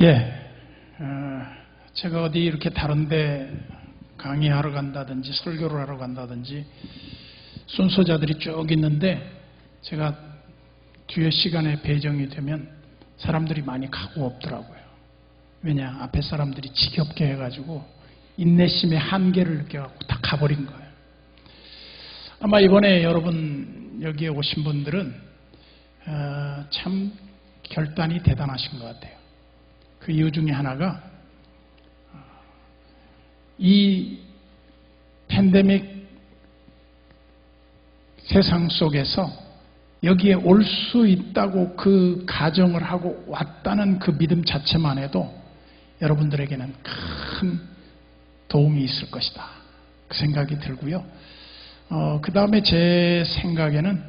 예, 제가 어디 이렇게 다른데 강의하러 간다든지 설교를 하러 간다든지 순서자들이 쭉 있는데 제가 뒤에 시간에 배정이 되면 사람들이 많이 가고 없더라고요. 왜냐? 앞에 사람들이 지겹게 해가지고 인내심의 한계를 느껴갖고 다 가버린 거예요. 아마 이번에 여러분 여기에 오신 분들은 참 결단이 대단하신 것 같아요. 그 이유 중에 하나가 이 팬데믹 세상 속에서 여기에 올 수 있다고 그 가정을 하고 왔다는 그 믿음 자체만 해도 여러분들에게는 큰 도움이 있을 것이다, 그 생각이 들고요. 그 다음에 제 생각에는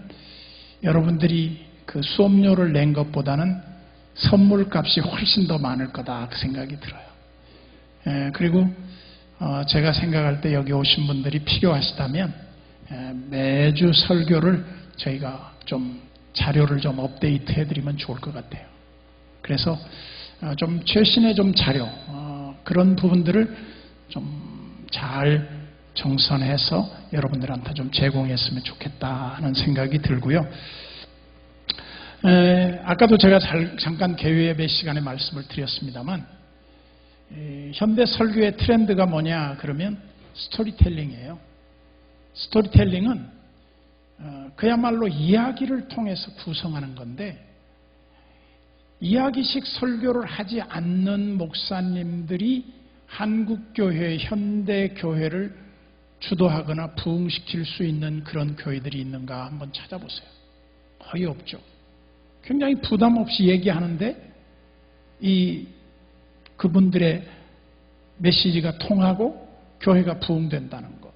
여러분들이 그 수업료를 낸 것보다는 선물값이 훨씬 더 많을 거다, 그 생각이 들어요. 그리고 제가 생각할 때 여기 오신 분들이 필요하시다면 매주 설교를 저희가 좀 자료를 좀 업데이트 해드리면 좋을 것 같아요. 그래서 좀 최신의 좀 자료, 그런 부분들을 좀 잘 정선해서 여러분들한테 좀 제공했으면 좋겠다 하는 생각이 들고요. 아까도 제가 잠깐 개요예배 시간에 말씀을 드렸습니다만, 현대 설교의 트렌드가 뭐냐 그러면 스토리텔링이에요. 스토리텔링은 그야말로 이야기를 통해서 구성하는 건데, 이야기식 설교를 하지 않는 목사님들이 한국교회, 현대교회를 주도하거나 부흥시킬 수 있는 그런 교회들이 있는가 한번 찾아보세요. 거의 없죠. 굉장히 부담 없이 얘기하는데 그분들의 메시지가 통하고 교회가 부흥된다는 것.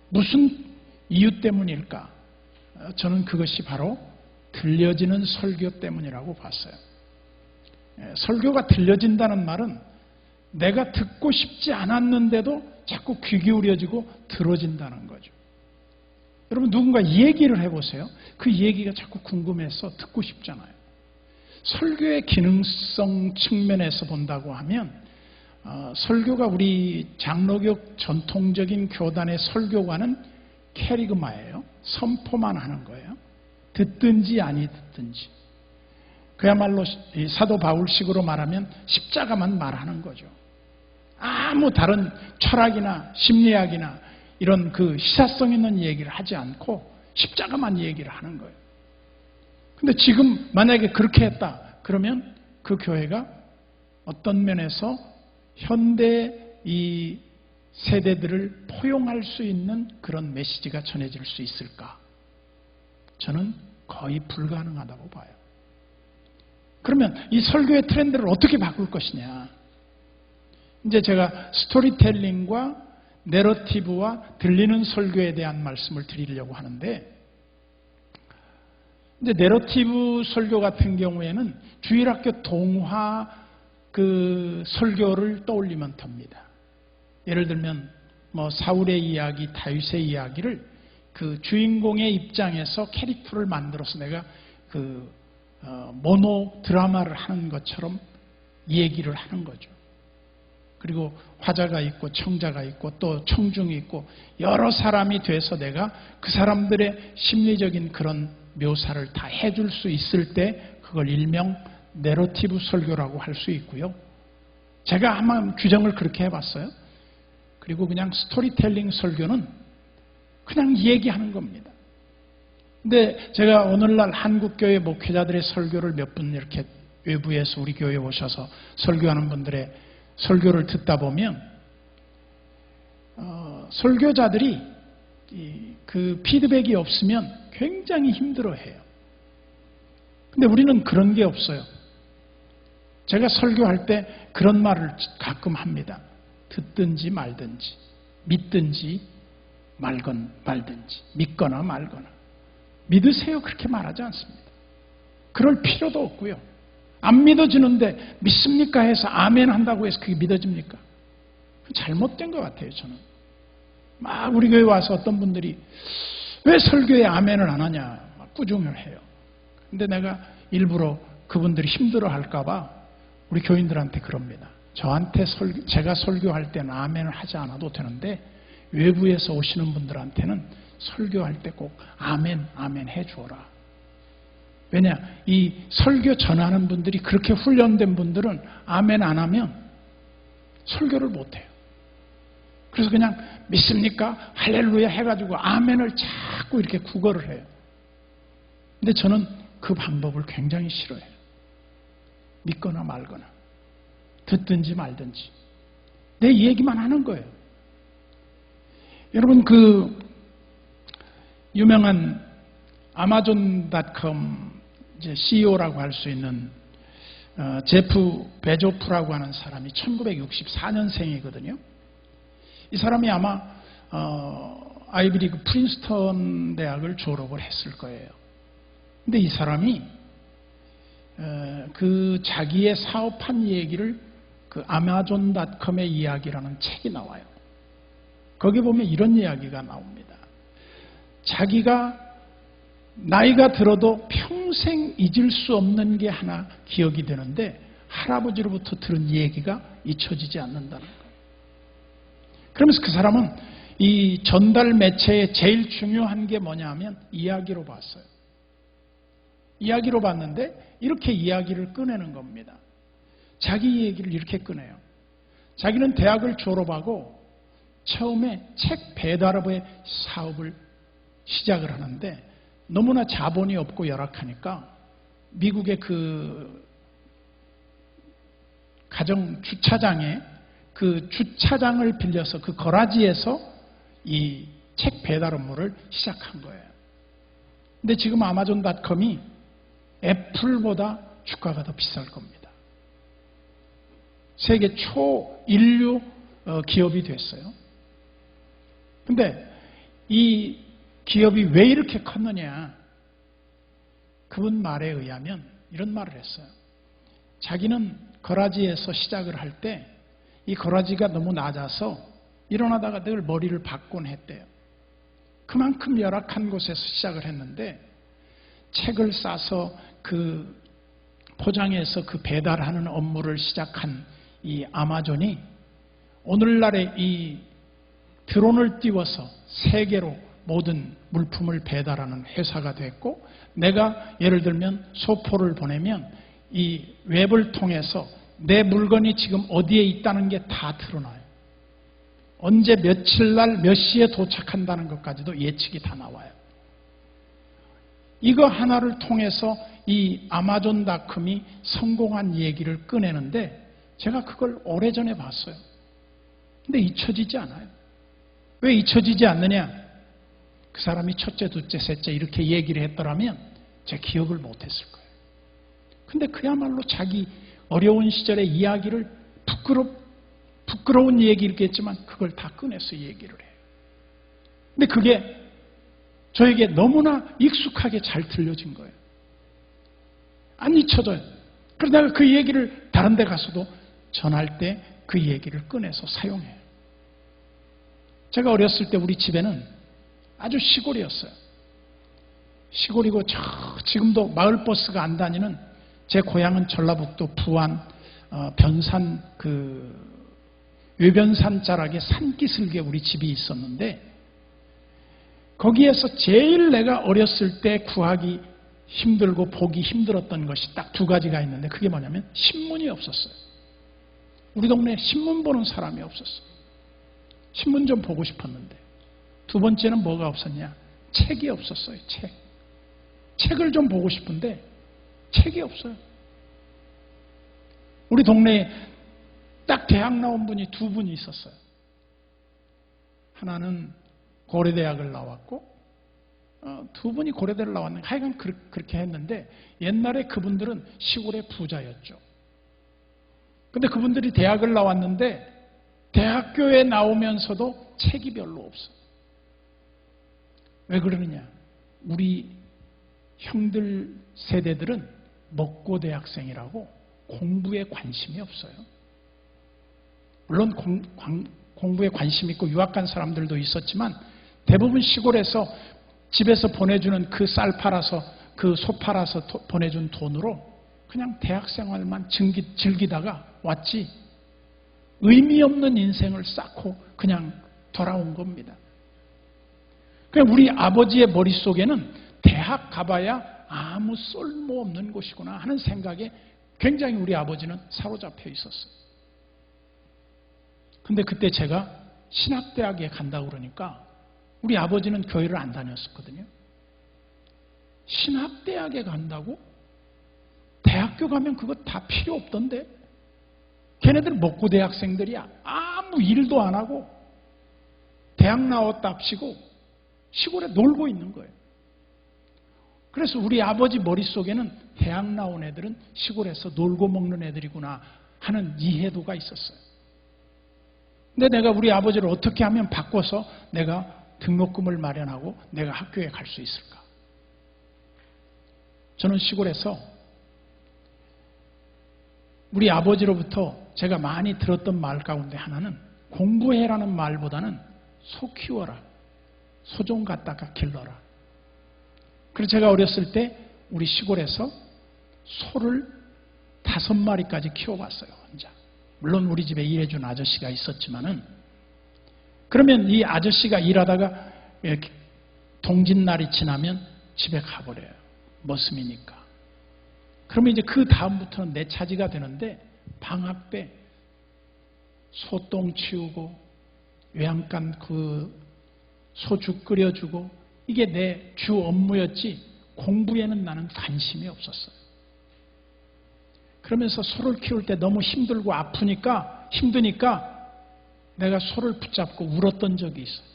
무슨 이유 때문일까? 저는 그것이 바로 들려지는 설교 때문이라고 봤어요. 설교가 들려진다는 말은 내가 듣고 싶지 않았는데도 자꾸 귀 기울여지고 들어진다는 거죠. 여러분, 누군가 얘기를 해보세요. 그 얘기가 자꾸 궁금해서 듣고 싶잖아요. 설교의 기능성 측면에서 본다고 하면 설교가 우리 장로교 전통적인 교단의 설교과는 캐리그마예요. 선포만 하는 거예요. 듣든지 아니 듣든지. 그야말로 사도 바울식으로 말하면 십자가만 말하는 거죠. 아무 다른 철학이나 심리학이나 이런 그 시사성 있는 얘기를 하지 않고 십자가만 얘기를 하는 거예요. 근데 지금 만약에 그렇게 했다 그러면 그 교회가 어떤 면에서 현대 이 세대들을 포용할 수 있는 그런 메시지가 전해질 수 있을까? 저는 거의 불가능하다고 봐요. 그러면 이 설교의 트렌드를 어떻게 바꿀 것이냐? 이제 제가 스토리텔링과 내러티브와 들리는 설교에 대한 말씀을 드리려고 하는데, 이제 내러티브 설교 같은 경우에는 주일학교 동화 그 설교를 떠올리면 됩니다. 예를 들면 뭐 사울의 이야기, 다윗의 이야기를 그 주인공의 입장에서 캐릭터를 만들어서 내가 그 모노 드라마를 하는 것처럼 얘기를 하는 거죠. 그리고 화자가 있고 청자가 있고 또 청중이 있고 여러 사람이 돼서 내가 그 사람들의 심리적인 그런 묘사를 다 해줄 수 있을 때 그걸 일명 내러티브 설교라고 할 수 있고요. 제가 아마 규정을 그렇게 해봤어요. 그리고 그냥 스토리텔링 설교는 그냥 얘기하는 겁니다. 근데 제가 오늘날 한국교회 목회자들의 설교를 몇 분 이렇게 외부에서 우리 교회에 오셔서 설교하는 분들의 설교를 듣다 보면 설교자들이 그 피드백이 없으면 굉장히 힘들어해요. 근데 우리는 그런 게 없어요. 제가 설교할 때 그런 말을 가끔 합니다. 듣든지 말든지, 믿든지 말든지, 믿거나 말거나. 믿으세요, 그렇게 말하지 않습니다. 그럴 필요도 없고요. 안 믿어지는데 믿습니까 해서 아멘 한다고 해서 그게 믿어집니까? 잘못된 것 같아요, 저는. 막 우리 교회 와서 어떤 분들이 왜 설교에 아멘을 안 하냐 막 꾸중을 해요. 근데 내가 일부러 그분들이 힘들어 할까 봐 우리 교인들한테 그럽니다. 저한테 제가 설교할 때는 아멘을 하지 않아도 되는데 외부에서 오시는 분들한테는 설교할 때 꼭 아멘, 아멘 해주어라. 왜냐? 이 설교 전하는 분들이 그렇게 훈련된 분들은 아멘 안 하면 설교를 못해요. 그래서 그냥 믿습니까? 할렐루야 해가지고 아멘을 자꾸 이렇게 구걸을 해요. 근데 저는 그 방법을 굉장히 싫어해요. 믿거나 말거나 듣든지 말든지 내 얘기만 하는 거예요. 여러분 그 유명한 아마존.com CEO라고 할 수 있는 제프 베조프라고 하는 사람이 1964년생이거든요. 이 사람이 아마 아이비리그 프린스턴 대학을 졸업을 했을 거예요. 근데 이 사람이 그 자기의 사업한 얘기를 그 아마존.com의 이야기라는 책이 나와요. 거기 보면 이런 이야기가 나옵니다. 자기가 나이가 들어도 평생 잊을 수 없는 게 하나 기억이 되는데 할아버지로부터 들은 얘기가 잊혀지지 않는다는 거예요. 그러면서 그 사람은 이 전달 매체의 제일 중요한 게 뭐냐 하면 이야기로 봤어요. 이야기로 봤는데 이렇게 이야기를 꺼내는 겁니다. 자기 얘기를 이렇게 꺼내요. 자기는 대학을 졸업하고 처음에 책 배달업의 사업을 시작을 하는데 너무나 자본이 없고 열악하니까 미국의 그 가정 주차장에 그 주차장을 빌려서 그 거라지에서 이 책 배달 업무를 시작한 거예요. 근데 지금 아마존.com이 애플보다 주가가 더 비쌀 겁니다. 세계 초인류 기업이 됐어요. 근데 이 기업이 왜 이렇게 컸느냐? 그분 말에 의하면 이런 말을 했어요. 자기는 거라지에서 시작을 할 때 이 거라지가 너무 낮아서 일어나다가 늘 머리를 박곤 했대요. 그만큼 열악한 곳에서 시작을 했는데 책을 싸서 그 포장해서 그 배달하는 업무를 시작한 이 아마존이 오늘날의 이 드론을 띄워서 세계로 모든 물품을 배달하는 회사가 됐고, 내가 예를 들면 소포를 보내면 이 웹을 통해서 내 물건이 지금 어디에 있다는 게 다 드러나요. 언제 며칠 날 몇 시에 도착한다는 것까지도 예측이 다 나와요. 이거 하나를 통해서 이 아마존.com이 성공한 얘기를 꺼내는데 제가 그걸 오래전에 봤어요. 근데 잊혀지지 않아요. 왜 잊혀지지 않느냐? 그 사람이 첫째, 둘째, 셋째 이렇게 얘기를 했더라면 제가 기억을 못했을 거예요. 근데 그야말로 자기 어려운 시절의 이야기를 부끄러운 얘기겠지만 그걸 다 꺼내서 얘기를 해요. 근데 그게 저에게 너무나 익숙하게 잘 들려진 거예요. 안 잊혀져요. 그래서 내가 그 얘기를 다른 데 가서도 전할 때 그 얘기를 꺼내서 사용해요. 제가 어렸을 때 우리 집에는 아주 시골이었어요. 시골이고 지금도 마을버스가 안 다니는, 제 고향은 전라북도 부안 변산 그 외변산 자락에 산기슭에 우리 집이 있었는데 거기에서 제일 내가 어렸을 때 구하기 힘들고 보기 힘들었던 것이 딱 두 가지가 있는데 그게 뭐냐면 신문이 없었어요. 우리 동네에 신문 보는 사람이 없었어요. 신문 좀 보고 싶었는데. 두 번째는 뭐가 없었냐? 책이 없었어요. 책을 좀 보고 싶은데 책이 없어요. 우리 동네에 딱 대학 나온 분이 두 분이 있었어요. 하나는 고려대학을 나왔고 두 분이 고려대를 나왔는데 하여간 그렇게 했는데 옛날에 그분들은 시골의 부자였죠. 근데 그분들이 대학을 나왔는데 대학교에 나오면서도 책이 별로 없어요. 왜 그러느냐? 우리 형들 세대들은 먹고 대학생이라고 공부에 관심이 없어요. 물론 공부에 관심 있고 유학 간 사람들도 있었지만 대부분 시골에서 집에서 보내주는 그 쌀 팔아서 그 소 팔아서 보내준 돈으로 그냥 대학 생활만 즐기다가 왔지 의미 없는 인생을 쌓고 그냥 돌아온 겁니다. 그냥 우리 아버지의 머릿속에는 대학 가봐야 아무 쓸모없는 곳이구나 하는 생각에 굉장히 우리 아버지는 사로잡혀 있었어요. 근데 그때 제가 신학대학에 간다고 그러니까 우리 아버지는 교회를 안 다녔었거든요. 신학대학에 간다고? 대학교 가면 그거 다 필요 없던데? 걔네들 먹고 대학생들이야. 아무 일도 안 하고 대학 나왔답시고 시골에 놀고 있는 거예요. 그래서 우리 아버지 머릿속에는 대학 나온 애들은 시골에서 놀고 먹는 애들이구나 하는 이해도가 있었어요. 근데 내가 우리 아버지를 어떻게 하면 바꿔서 내가 등록금을 마련하고 내가 학교에 갈 수 있을까? 저는 시골에서 우리 아버지로부터 제가 많이 들었던 말 가운데 하나는 공부해라는 말보다는 소 키워라. 소 좀 갖다가 길러라. 그래서 제가 어렸을 때 우리 시골에서 소를 5마리까지 키워봤어요. 혼자. 물론 우리 집에 일해준 아저씨가 있었지만은 그러면 이 아저씨가 일하다가 동짓날이 지나면 집에 가버려요. 머슴이니까. 그러면 이제 그 다음부터는 내 차지가 되는데 방학 때 소똥 치우고 외양간 그 소죽 끓여주고 이게 내 주 업무였지 공부에는 나는 관심이 없었어요. 그러면서 소를 키울 때 너무 힘들고 힘드니까 내가 소를 붙잡고 울었던 적이 있어요.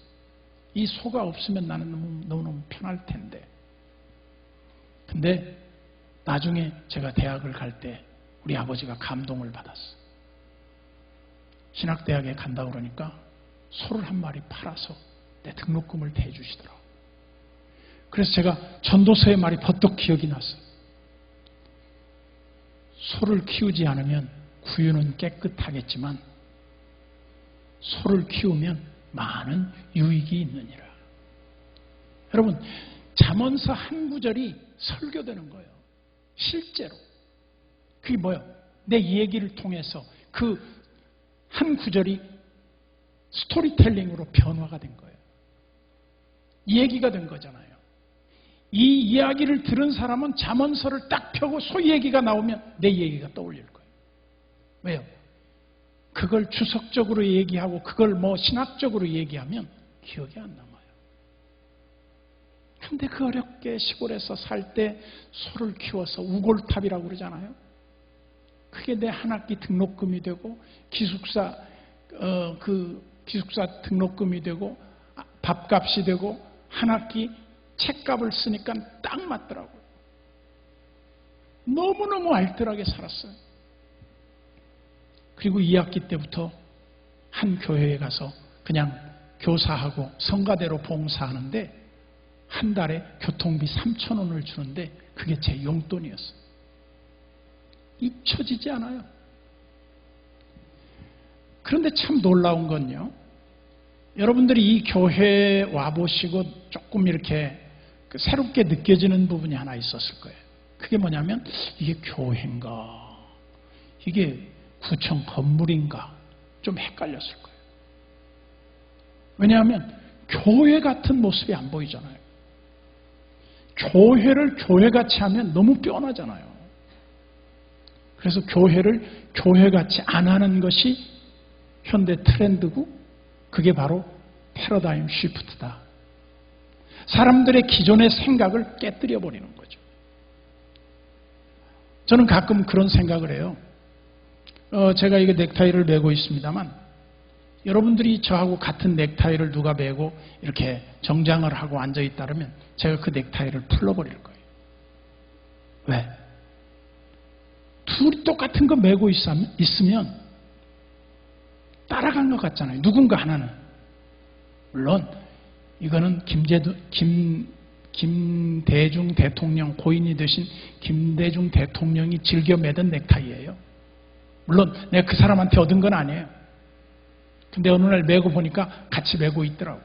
이 소가 없으면 나는 너무너무 편할 텐데. 근데 나중에 제가 대학을 갈 때 우리 아버지가 감동을 받았어요. 신학대학에 간다고 그러니까 소를 한 마리 팔아서 내 등록금을 대주시더라고요. 그래서 제가 전도서의 말이 버떡 기억이 났어요. 소를 키우지 않으면 구유는 깨끗하겠지만 소를 키우면 많은 유익이 있느니라. 여러분, 잠언서 한 구절이 설교되는 거예요. 실제로. 그게 뭐예요? 내 얘기를 통해서 그 한 구절이 스토리텔링으로 변화가 된 거예요. 얘기가 된 거잖아요. 이 이야기를 들은 사람은 잠언서를 딱 펴고 소 얘기가 나오면 내 얘기가 떠올릴 거예요. 왜요? 그걸 주석적으로 얘기하고 그걸 신학적으로 얘기하면 기억이 안 남아요. 근데 그 어렵게 시골에서 살 때 소를 키워서 우골탑이라고 그러잖아요. 그게 내 한 학기 등록금이 되고 기숙사 등록금이 되고 밥값이 되고 한 학기 책값을 쓰니까 딱 맞더라고요. 너무너무 알뜰하게 살았어요. 그리고 2학기 때부터 한 교회에 가서 그냥 교사하고 성가대로 봉사하는데 한 달에 교통비 3,000원을 주는데 그게 제 용돈이었어요. 잊혀지지 않아요. 그런데 참 놀라운 건요. 여러분들이 이 교회에 와보시고 조금 이렇게 새롭게 느껴지는 부분이 하나 있었을 거예요. 그게 뭐냐면 이게 교회인가? 이게 구청 건물인가? 좀 헷갈렸을 거예요. 왜냐하면 교회 같은 모습이 안 보이잖아요. 교회를 교회같이 하면 너무 뻔하잖아요. 그래서 교회를 교회같이 안 하는 것이 현대 트렌드고 그게 바로 패러다임 쉬프트다. 사람들의 기존의 생각을 깨뜨려 버리는 거죠. 저는 가끔 그런 생각을 해요. 제가 이게 넥타이를 매고 있습니다만 여러분들이 저하고 같은 넥타이를 누가 매고 이렇게 정장을 하고 앉아 있다면 제가 그 넥타이를 풀러버릴 거예요. 왜? 둘이 똑같은 거 매고 있으면 따라간 것 같잖아요. 누군가 하나는. 물론 이거는 김대중 대통령 고인이 되신 김대중 대통령이 즐겨 매던 넥타이예요. 물론 내가 그 사람한테 얻은 건 아니에요. 근데 어느 날 매고 보니까 같이 매고 있더라고.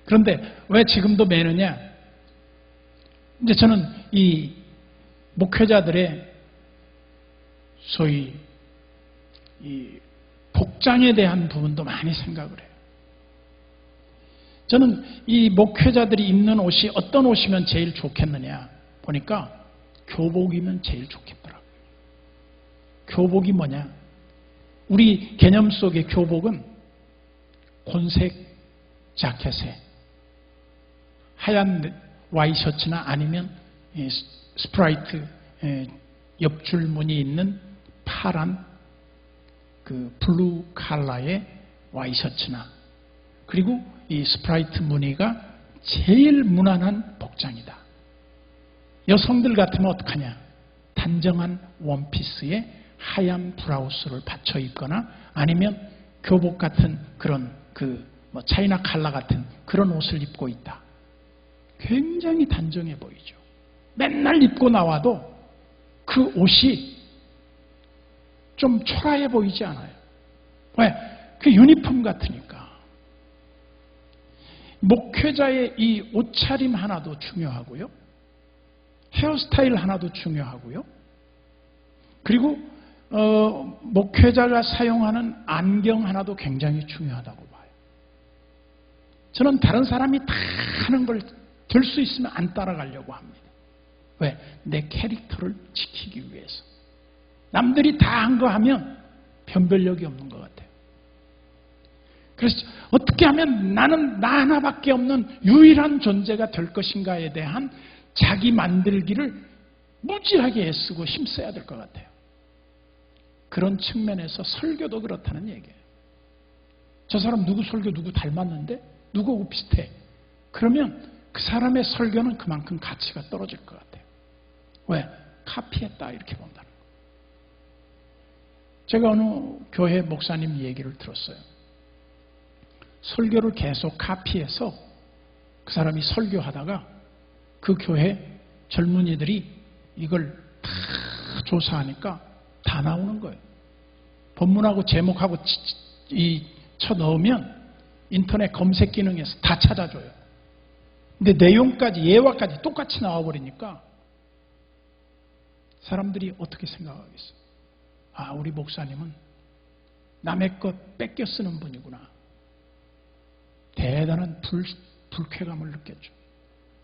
그런데 왜 지금도 매느냐? 이제 저는 이 목회자들의 소위 이 복장에 대한 부분도 많이 생각을 해요. 저는 이 목회자들이 입는 옷이 어떤 옷이면 제일 좋겠느냐 보니까 교복이면 제일 좋겠더라고요. 교복이 뭐냐? 우리 개념 속의 교복은 곤색 자켓에 하얀 와이셔츠나 아니면 스프라이트 옆줄무늬 있는 파란 그 블루 컬러의 와이셔츠나 그리고 이 스프라이트 무늬가 제일 무난한 복장이다. 여성들 같으면 어떡하냐? 단정한 원피스에 하얀 브라우스를 받쳐 입거나 아니면 교복 같은 그런 뭐 차이나 칼라 같은 그런 옷을 입고 있다. 굉장히 단정해 보이죠. 맨날 입고 나와도 그 옷이 좀 초라해 보이지 않아요. 왜? 그 유니폼 같으니까. 목회자의 이 옷차림 하나도 중요하고요. 헤어스타일 하나도 중요하고요. 그리고 목회자가 사용하는 안경 하나도 굉장히 중요하다고 봐요. 저는 다른 사람이 다 하는 걸 될 수 있으면 안 따라가려고 합니다. 왜? 내 캐릭터를 지키기 위해서. 남들이 다 한 거 하면 변별력이 없는 것 같아요. 그래서 어떻게 하면 나는 나 하나밖에 없는 유일한 존재가 될 것인가에 대한 자기 만들기를 무지하게 애쓰고 힘써야 될 것 같아요. 그런 측면에서 설교도 그렇다는 얘기예요. 저 사람 누구 설교 누구 닮았는데? 누구하고 비슷해? 그러면 그 사람의 설교는 그만큼 가치가 떨어질 것 같아요. 왜? 카피했다 이렇게 본다는 거예요. 제가 어느 교회 목사님 얘기를 들었어요. 설교를 계속 카피해서 그 사람이 설교하다가 그 교회 젊은이들이 이걸 다 조사하니까 다 나오는 거예요. 본문하고 제목하고 쳐 넣으면 인터넷 검색 기능에서 다 찾아줘요. 근데 내용까지 예화까지 똑같이 나와버리니까 사람들이 어떻게 생각하겠어요? 아, 우리 목사님은 남의 것 뺏겨 쓰는 분이구나. 대단한 불쾌감을 느꼈죠.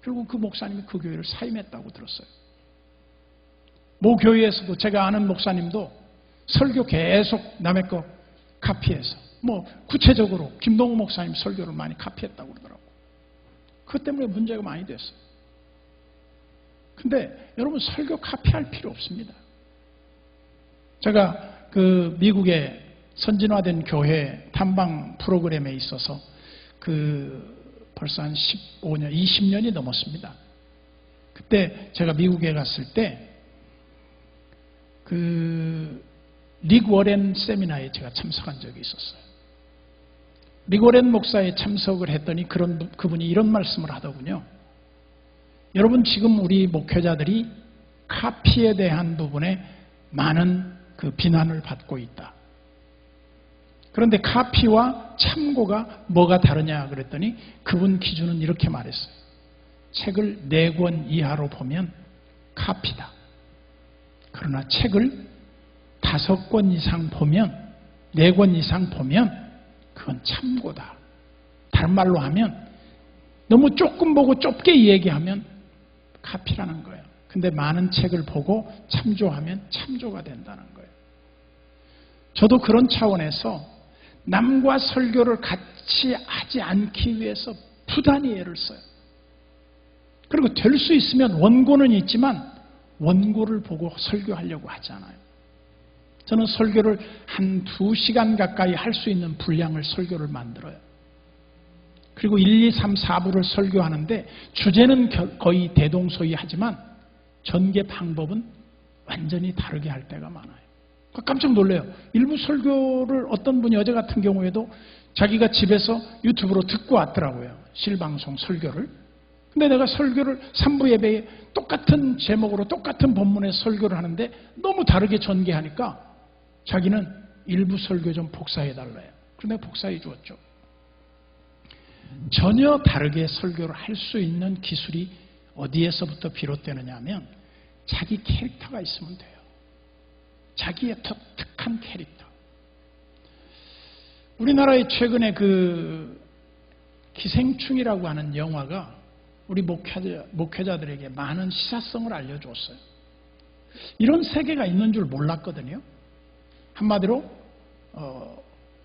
결국 그 목사님이 그 교회를 사임했다고 들었어요. 모 교회에서도 제가 아는 목사님도 설교 계속 남의 거 카피해서 뭐 구체적으로 김동우 목사님 설교를 많이 카피했다고 그러더라고요. 그것 때문에 문제가 많이 됐어요. 근데 여러분 설교 카피할 필요 없습니다. 제가 그 미국의 선진화된 교회 탐방 프로그램에 있어서 벌써 한 15년, 20년이 넘었습니다. 그때 제가 미국에 갔을 때 릭 워렌 세미나에 제가 참석한 적이 있었어요. 릭 워렌 목사에 참석을 했더니 그분이 이런 말씀을 하더군요. 여러분 지금 우리 목회자들이 카피에 대한 부분에 많은 비난을 받고 있다. 그런데 카피와 참고가 뭐가 다르냐 그랬더니 그분 기준은 이렇게 말했어요. 책을 4권 이하로 보면 카피다. 그러나 책을 5권 이상 보면 4권 이상 보면 그건 참고다. 다른 말로 하면 너무 조금 보고 좁게 얘기하면 카피라는 거예요. 근데 많은 책을 보고 참조하면 참조가 된다는 거예요. 저도 그런 차원에서 남과 설교를 같이 하지 않기 위해서 부단히 애를 써요. 그리고 될 수 있으면 원고는 있지만 원고를 보고 설교하려고 하잖아요. 저는 설교를 한 2시간 가까이 할 수 있는 분량을 설교를 만들어요. 그리고 1, 2, 3, 4부를 설교하는데 주제는 거의 대동소이하지만 전개 방법은 완전히 다르게 할 때가 많아요. 깜짝 놀라요. 일부 설교를 어떤 분이 어제 같은 경우에도 자기가 집에서 유튜브로 듣고 왔더라고요. 실방송 설교를. 근데 내가 설교를 3부 예배에 똑같은 제목으로 똑같은 본문의 설교를 하는데 너무 다르게 전개하니까 자기는 일부 설교 좀 복사해달래요. 그래서 내가 복사해 주었죠. 전혀 다르게 설교를 할 수 있는 기술이 어디에서부터 비롯되느냐 하면 자기 캐릭터가 있으면 돼요. 자기의 독특한 캐릭터. 우리나라에 최근에 그 기생충이라고 하는 영화가 우리 목회자들에게 많은 시사성을 알려줬어요. 이런 세계가 있는 줄 몰랐거든요. 한마디로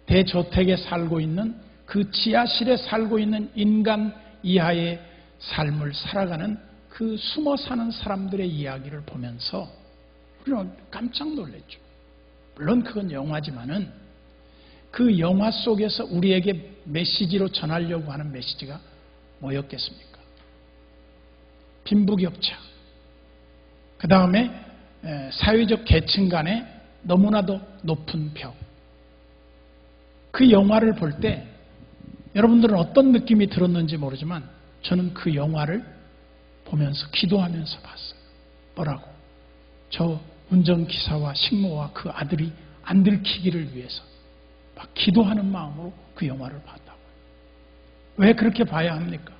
대저택에 살고 있는 그 지하실에 살고 있는 인간 이하의 삶을 살아가는 그 숨어 사는 사람들의 이야기를 보면서 우리는 깜짝 놀랐죠. 물론 그건 영화지만은 그 영화 속에서 우리에게 메시지로 전하려고 하는 메시지가 뭐였겠습니까? 빈부격차, 그 다음에 사회적 계층 간의 너무나도 높은 벽. 그 영화를 볼 때 여러분들은 어떤 느낌이 들었는지 모르지만 저는 그 영화를 보면서 기도하면서 봤어요. 뭐라고? 저 운전기사와 식모와 그 아들이 안 들키기를 위해서 막 기도하는 마음으로 그 영화를 봤다고요. 왜 그렇게 봐야 합니까?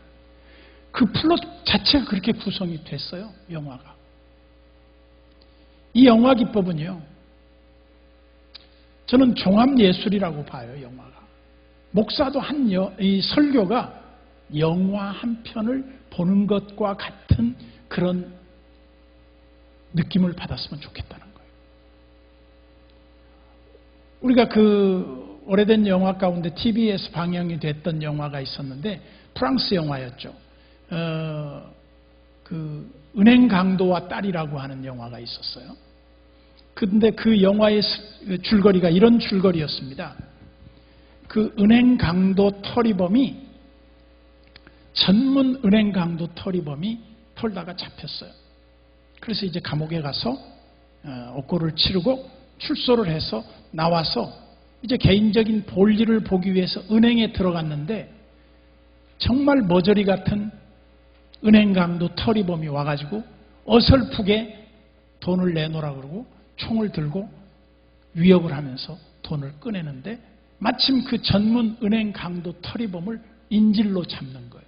그 플롯 자체가 그렇게 구성이 됐어요. 영화가. 이 영화 기법은요, 저는 종합예술이라고 봐요. 영화가. 목사도 이 설교가 영화 한 편을 보는 것과 같은 그런 느낌을 받았으면 좋겠다는 거예요. 우리가 그 오래된 영화 가운데 TV에서 방영이 됐던 영화가 있었는데 프랑스 영화였죠. 그 은행 강도와 딸이라고 하는 영화가 있었어요. 근데 그 영화의 줄거리가 이런 줄거리였습니다. 그 은행 강도 터리범이 전문 은행 강도 터리범이 털다가 잡혔어요. 그래서 이제 감옥에 가서 옥고를 치르고 출소를 해서 나와서 이제 개인적인 볼일을 보기 위해서 은행에 들어갔는데 정말 머저리 같은 은행 강도 터리범이 와가지고 어설프게 돈을 내놓으라 그러고 총을 들고 위협을 하면서 돈을 꺼내는데 마침 그 전문 은행 강도 터리범을 인질로 잡는 거예요.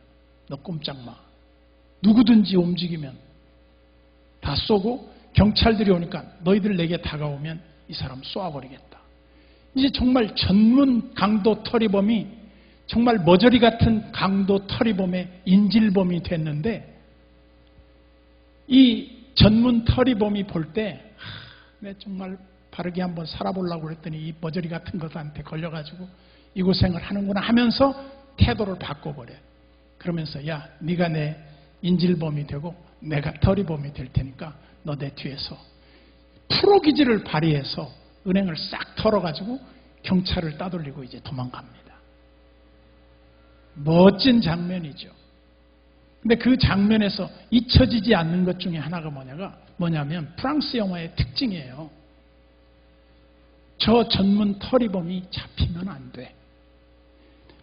너 꼼짝 마. 누구든지 움직이면 다 쏘고 경찰들이 오니까 너희들 내게 다가오면 이 사람 쏘아버리겠다. 이제 정말 전문 강도 터리범이 정말 머저리 같은 강도 터리범의 인질범이 됐는데 이 전문 터리범이 볼 때 내 정말 바르게 한번 살아보려고 그랬더니 이 머저리 같은 것한테 걸려가지고 이 고생을 하는구나 하면서 태도를 바꿔버려요. 그러면서 야 네가 내 인질범이 되고 내가 터리범이 될 테니까 너 내 뒤에서 프로기질을 발휘해서 은행을 싹 털어가지고 경찰을 따돌리고 이제 도망갑니다. 멋진 장면이죠. 근데 그 장면에서 잊혀지지 않는 것 중에 하나가 뭐냐면 프랑스 영화의 특징이에요. 저 전문 터리범이 잡히면 안 돼.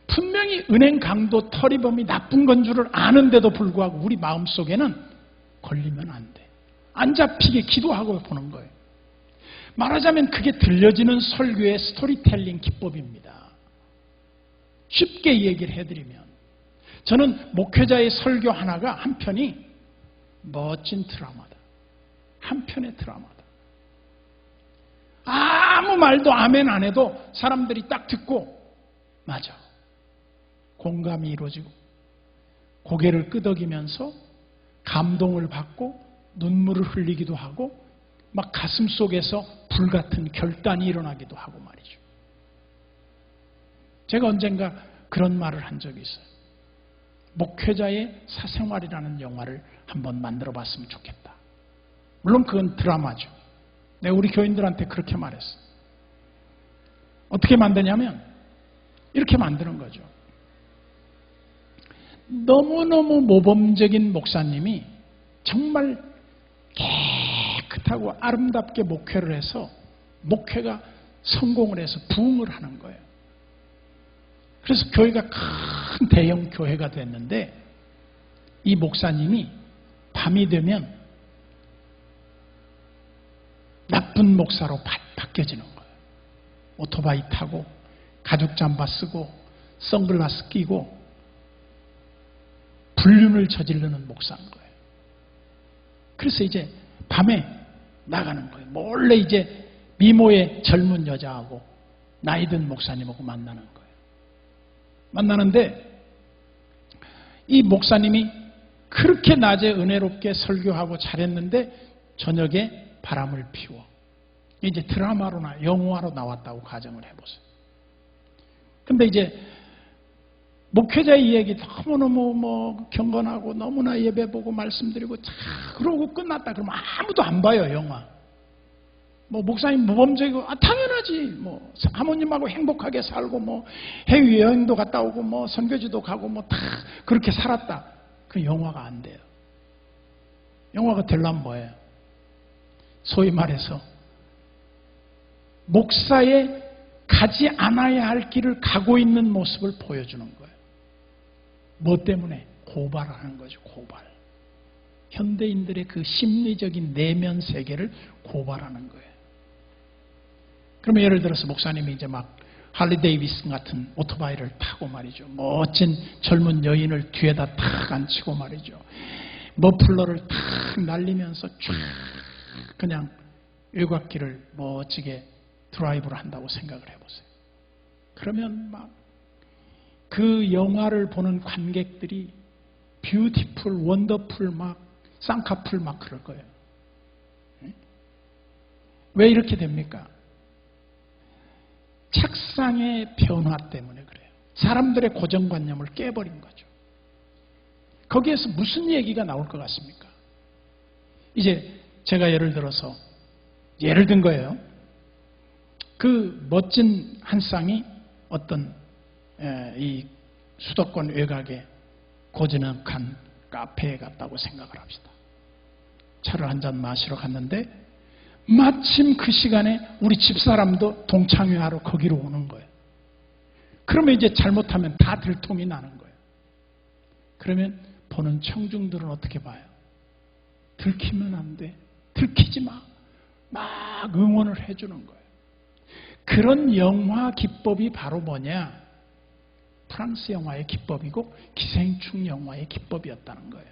분명히 은행 강도 터리범이 나쁜 건 줄을 아는데도 불구하고 우리 마음속에는 걸리면 안 돼. 안 잡히게 기도하고 보는 거예요. 말하자면 그게 들려지는 설교의 스토리텔링 기법입니다. 쉽게 얘기를 해드리면 저는 목회자의 설교 하나가 한 편이 멋진 드라마다. 한 편의 드라마다. 아무 말도 아멘 안 해도 사람들이 딱 듣고 맞아. 공감이 이루어지고 고개를 끄덕이면서 감동을 받고 눈물을 흘리기도 하고 막 가슴 속에서 불같은 결단이 일어나기도 하고 말이죠. 제가 언젠가 그런 말을 한 적이 있어요. 목회자의 사생활이라는 영화를 한번 만들어 봤으면 좋겠다. 물론 그건 드라마죠. 내가 우리 교인들한테 그렇게 말했어. 어떻게 만드냐면 이렇게 만드는 거죠. 너무너무 모범적인 목사님이 정말 깨끗하고 아름답게 목회를 해서 목회가 성공을 해서 부흥을 하는 거예요. 그래서 교회가 큰 대형 교회가 됐는데 이 목사님이 밤이 되면 나쁜 목사로 바뀌어지는 거예요. 오토바이 타고 가죽 잠바 쓰고 선글라스 끼고 불륜을 저지르는 목사인 거예요. 그래서 이제 밤에 나가는 거예요. 몰래 이제 미모의 젊은 여자하고 나이 든 목사님하고 만나는 거예요. 만나는데 이 목사님이 그렇게 낮에 은혜롭게 설교하고 잘했는데 저녁에 바람을 피워. 이제 드라마로나 영화로 나왔다고 가정을 해보세요. 근데 이제 목회자의 이야기 너무너무 경건하고 너무나 예배보고 말씀드리고 그러고 끝났다 그러면 아무도 안 봐요. 영화. 목사님 모범적이고 당연하지. 사모님하고 행복하게 살고 해외여행도 갔다 오고 선교지도 가고 다 그렇게 살았다. 그 영화가 안 돼요. 영화가 되려면 뭐예요? 소위 말해서 목사의 가지 않아야 할 길을 가고 있는 모습을 보여주는 거예요. 뭐 때문에? 고발하는 거죠. 고발. 현대인들의 그 심리적인 내면 세계를 고발하는 거예요. 그러면 예를 들어서 목사님이 이제 막 할리 데이비슨 같은 오토바이를 타고 말이죠. 멋진 젊은 여인을 뒤에다 탁 앉히고 말이죠. 머플러를 탁 날리면서 쫙 그냥 일곽길을 멋지게 드라이브를 한다고 생각을 해보세요. 그러면 막 그 영화를 보는 관객들이 뷰티풀, 원더풀 막 쌍꺼풀 막 그럴 거예요. 왜 이렇게 됩니까? 책상의 변화 때문에 그래요. 사람들의 고정관념을 깨버린 거죠. 거기에서 무슨 얘기가 나올 것 같습니까? 이제 제가 예를 든 거예요. 그 멋진 한 쌍이 어떤 이 수도권 외곽에 고즈넉한 카페에 갔다고 생각을 합시다. 차를 한잔 마시러 갔는데 마침 그 시간에 우리 집사람도 동창회하러 거기로 오는 거예요. 그러면 이제 잘못하면 다 들통이 나는 거예요. 그러면 보는 청중들은 어떻게 봐요? 들키면 안 돼. 들키지 마. 막 응원을 해주는 거예요. 그런 영화 기법이 바로 뭐냐? 프랑스 영화의 기법이고 기생충 영화의 기법이었다는 거예요.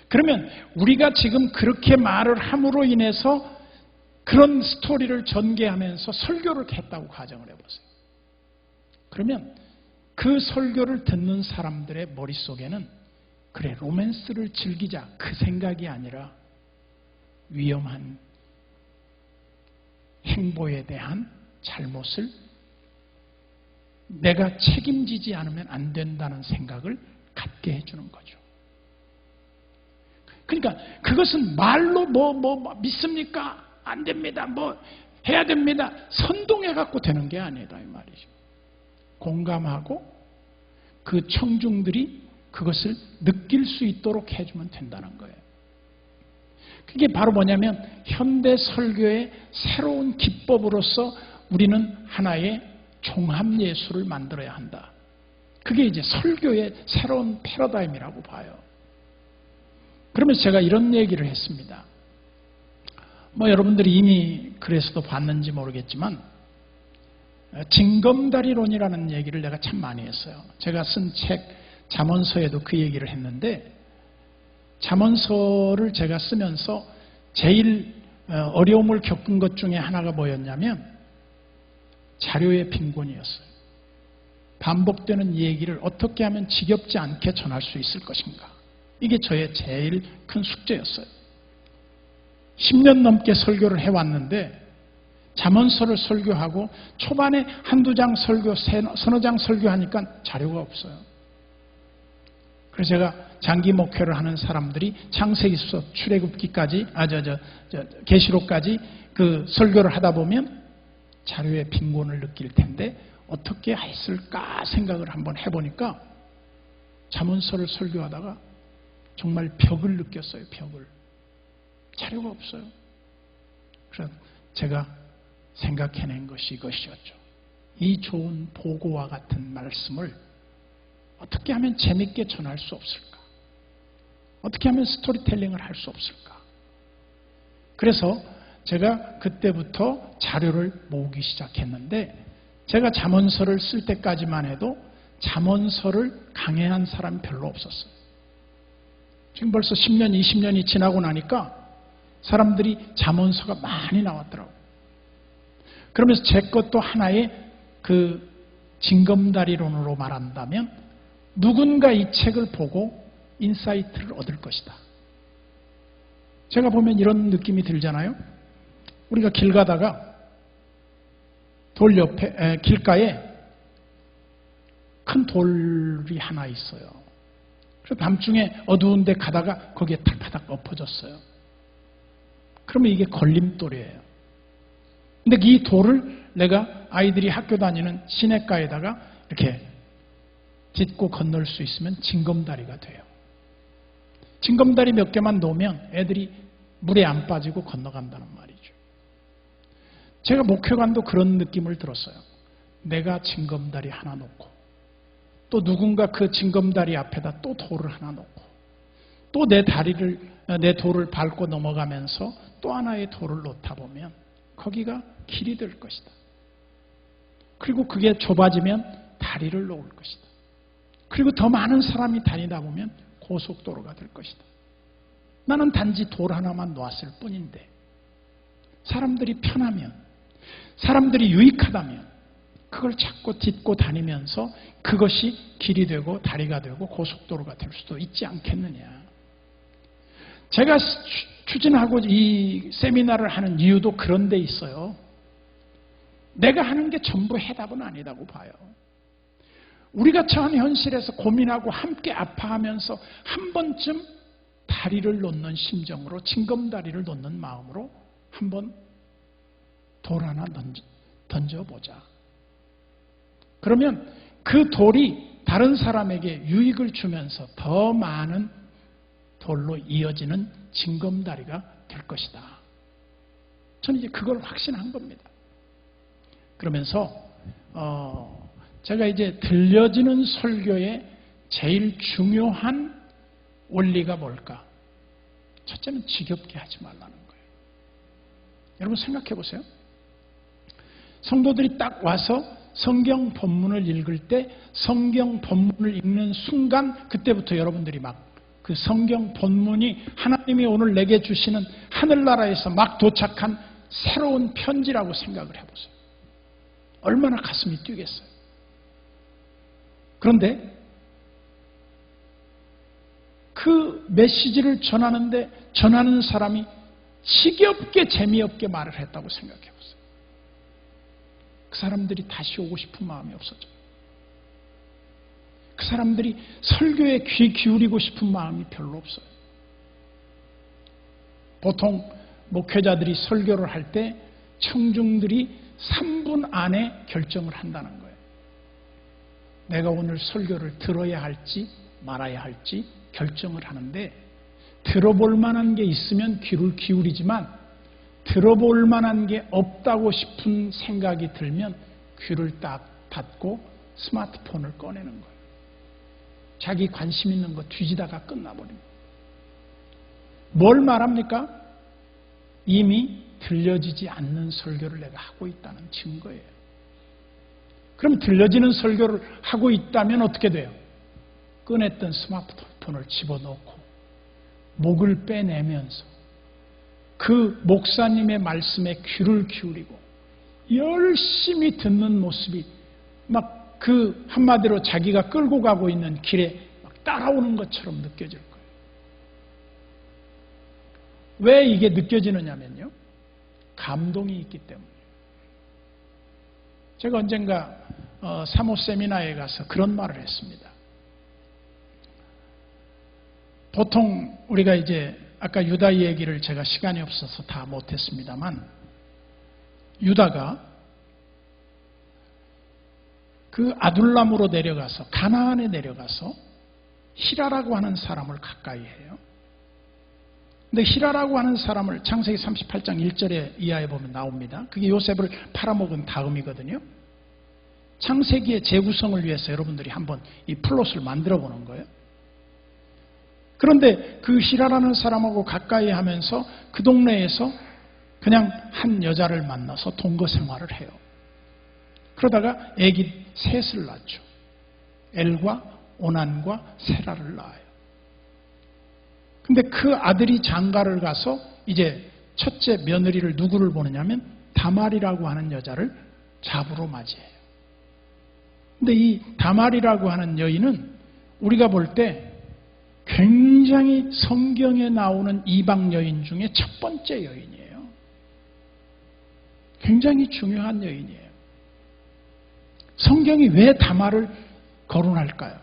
그러면 우리가 지금 그렇게 말을 함으로 인해서 그런 스토리를 전개하면서 설교를 했다고 가정을 해보세요. 그러면 그 설교를 듣는 사람들의 머릿속에는 그래, 로맨스를 즐기자 그 생각이 아니라 위험한 행보에 대한 잘못을 내가 책임지지 않으면 안 된다는 생각을 갖게 해주는 거죠. 그러니까 그것은 말로 믿습니까? 안 됩니다. 해야 됩니다. 선동해 갖고 되는 게 아니다 이 말이죠. 공감하고 그 청중들이 그것을 느낄 수 있도록 해주면 된다는 거예요. 그게 바로 뭐냐면 현대 설교의 새로운 기법으로서 우리는 하나의 종합예술을 만들어야 한다. 그게 이제 설교의 새로운 패러다임이라고 봐요. 그러면서 제가 이런 얘기를 했습니다. 여러분들이 이미 그래서도 봤는지 모르겠지만 징검다리론이라는 얘기를 내가 참 많이 했어요. 제가 쓴 책 잠언서에도 그 얘기를 했는데 잠언서를 제가 쓰면서 제일 어려움을 겪은 것 중에 하나가 뭐였냐면 자료의 빈곤이었어요. 반복되는 얘기를 어떻게 하면 지겹지 않게 전할 수 있을 것인가. 이게 저의 제일 큰 숙제였어요. 10년 넘게 설교를 해왔는데 잠언서를 설교하고 초반에 한두 장 설교, 서너 장 설교하니까 자료가 없어요. 그래서 제가 장기 목회를 하는 사람들이 창세기서 출애굽기까지 계시록까지 그 설교를 하다 보면 자료의 빈곤을 느낄 텐데 어떻게 했을까 생각을 한번 해보니까 잠언서를 설교하다가 정말 벽을 느꼈어요. 벽을. 자료가 없어요. 그래서 제가 생각해낸 것이 이것이었죠. 이 좋은 보고와 같은 말씀을 어떻게 하면 재밌게 전할 수 없을까? 어떻게 하면 스토리텔링을 할 수 없을까? 그래서 제가 그때부터 자료를 모으기 시작했는데 제가 잠언서를 쓸 때까지만 해도 잠언서를 강해한 사람이 별로 없었어요. 지금 벌써 10년, 20년이 지나고 나니까 사람들이 잠언서가 많이 나왔더라고요. 그러면서 제 것도 하나의 그 징검다리론으로 말한다면 누군가 이 책을 보고 인사이트를 얻을 것이다. 제가 보면 이런 느낌이 들잖아요. 우리가 길 가다가 돌 옆에 길가에 큰 돌이 하나 있어요. 그래서 밤중에 어두운 데 가다가 거기에 탈바닥 엎어졌어요. 그러면 이게 걸림돌이에요. 근데 이 돌을 내가 아이들이 학교 다니는 시냇가에다가 이렇게 딛고 건널 수 있으면 징검다리가 돼요. 징검다리 몇 개만 놓으면 애들이 물에 안 빠지고 건너간다는 말이죠. 제가 목회관도 그런 느낌을 들었어요. 내가 징검다리 하나 놓고 또 누군가 그 징검다리 앞에다 또 돌을 하나 놓고 또 내 돌을 밟고 넘어가면서 또 하나의 돌을 놓다 보면 거기가 길이 될 것이다. 그리고 그게 좁아지면 다리를 놓을 것이다. 그리고 더 많은 사람이 다니다 보면 고속도로가 될 것이다. 나는 단지 돌 하나만 놓았을 뿐인데 사람들이 편하면, 사람들이 유익하다면 그걸 찾고 딛고 다니면서 그것이 길이 되고 다리가 되고 고속도로가 될 수도 있지 않겠느냐. 제가 추진하고 이 세미나를 하는 이유도 그런 데 있어요. 내가 하는 게 전부 해답은 아니라고 봐요. 우리가 처한 현실에서 고민하고 함께 아파하면서 한 번쯤 다리를 놓는 심정으로, 징검다리를 놓는 마음으로 한번 돌 하나 던져보자. 그러면 그 돌이 다른 사람에게 유익을 주면서 더 많은 돌로 이어지는 징검다리가 될 것이다. 저는 이제 그걸 확신한 겁니다. 그러면서 제가 이제 들려지는 설교의 제일 중요한 원리가 뭘까? 첫째는 지겹게 하지 말라는 거예요. 여러분 생각해 보세요. 성도들이 딱 와서 성경 본문을 읽을 때 성경 본문을 읽는 순간 그때부터 여러분들이 막 그 성경 본문이 하나님이 오늘 내게 주시는 하늘나라에서 막 도착한 새로운 편지라고 생각을 해보세요. 얼마나 가슴이 뛰겠어요. 그런데 그 메시지를 전하는데 전하는 사람이 지겹게 재미없게 말을 했다고 생각해 보세요. 그 사람들이 다시 오고 싶은 마음이 없어져요. 그 사람들이 설교에 귀 기울이고 싶은 마음이 별로 없어요. 보통 목회자들이 설교를 할 때 청중들이 3분 안에 결정을 한다는 거예요. 내가 오늘 설교를 들어야 할지 말아야 할지 결정을 하는데 들어볼 만한 게 있으면 귀를 기울이지만 들어볼 만한 게 없다고 싶은 생각이 들면 귀를 딱 닫고 스마트폰을 꺼내는 거예요. 자기 관심 있는 거 뒤지다가 끝나버립니다. 뭘 말합니까? 이미 들려지지 않는 설교를 내가 하고 있다는 증거예요. 그럼 들려지는 설교를 하고 있다면 어떻게 돼요? 꺼냈던 스마트폰을 집어넣고 목을 빼내면서 그 목사님의 말씀에 귀를 기울이고 열심히 듣는 모습이 막 그 한마디로 자기가 끌고 가고 있는 길에 막 따라오는 것처럼 느껴질 거예요. 왜 이게 느껴지느냐면요. 감동이 있기 때문이에요. 제가 언젠가 사모 세미나에 가서 그런 말을 했습니다. 보통 우리가 이제 아까 유다 얘기를 제가 시간이 없어서 다 못했습니다만 유다가 그 아둘람으로 내려가서 가나안에 내려가서 히라라고 하는 사람을 가까이 해요. 근데 히라라고 하는 사람을 창세기 38장 1절에 이하에 보면 나옵니다. 그게 요셉을 팔아먹은 다음이거든요. 창세기의 재구성을 위해서 여러분들이 한번 이 플롯을 만들어 보는 거예요. 그런데 그 히라라는 사람하고 가까이 하면서 그 동네에서 그냥 한 여자를 만나서 동거 생활을 해요. 그러다가 아기 셋을 낳죠. 엘과 오난과 세라를 낳아요. 근데 그 아들이 장가를 가서 이제 첫째 며느리를 누구를 보느냐면 다말이라고 하는 여자를 잡으러 맞이해요. 근데 이 다말이라고 하는 여인은 우리가 볼 때 굉장히 성경에 나오는 이방 여인 중에 첫 번째 여인이에요. 굉장히 중요한 여인이에요. 성경이 왜 다말을 거론할까요?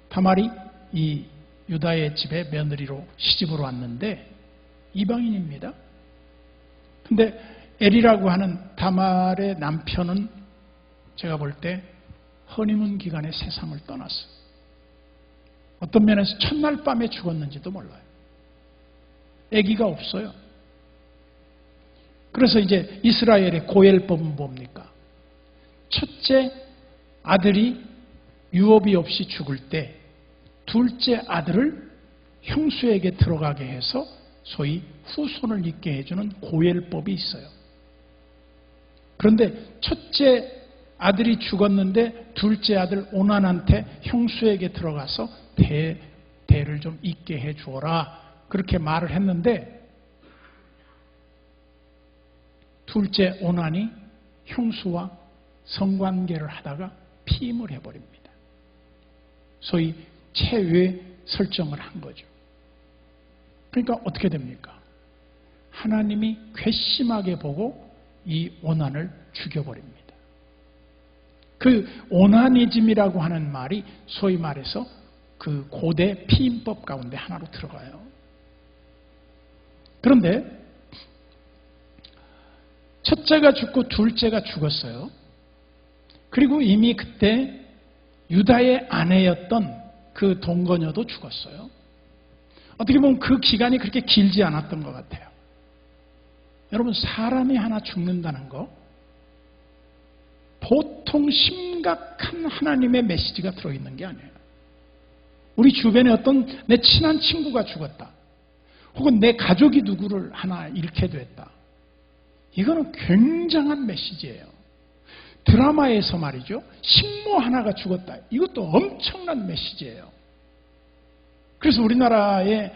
다말이 이 유다의 집에 며느리로 시집으로 왔는데 이방인입니다. 근데 엘이라고 하는 다말의 남편은 제가 볼 때 허니문 기간에 세상을 떠났어요. 어떤 면에서 첫날 밤에 죽었는지도 몰라요. 아기가 없어요. 그래서 이제 이스라엘의 고엘법은 뭡니까? 첫째 아들이 유업이 없이 죽을 때 둘째 아들을 형수에게 들어가게 해서 소위 후손을 잇게 해주는 고엘법이 있어요. 그런데 첫째 아들이 죽었는데 둘째 아들 오난한테 형수에게 들어가서 대를 좀 잇게 해주어라 그렇게 말을 했는데 둘째 오난이 형수와 성관계를 하다가 피임을 해버립니다. 소위 체외 설정을 한 거죠. 그러니까 어떻게 됩니까? 하나님이 괘씸하게 보고 이 오난을 죽여버립니다. 그 오나니즘이라고 하는 말이 소위 말해서 그 고대 피임법 가운데 하나로 들어가요. 그런데 첫째가 죽고 둘째가 죽었어요. 그리고 이미 그때 유다의 아내였던 그 동거녀도 죽었어요. 어떻게 보면 그 기간이 그렇게 길지 않았던 것 같아요. 여러분, 사람이 하나 죽는다는 거 보통 심각한 하나님의 메시지가 들어있는 게 아니에요. 우리 주변에 어떤 내 친한 친구가 죽었다. 혹은 내 가족이 누구를 하나 잃게 됐다. 이거는 굉장한 메시지예요. 드라마에서 말이죠. 식모 하나가 죽었다. 이것도 엄청난 메시지예요. 그래서 우리나라의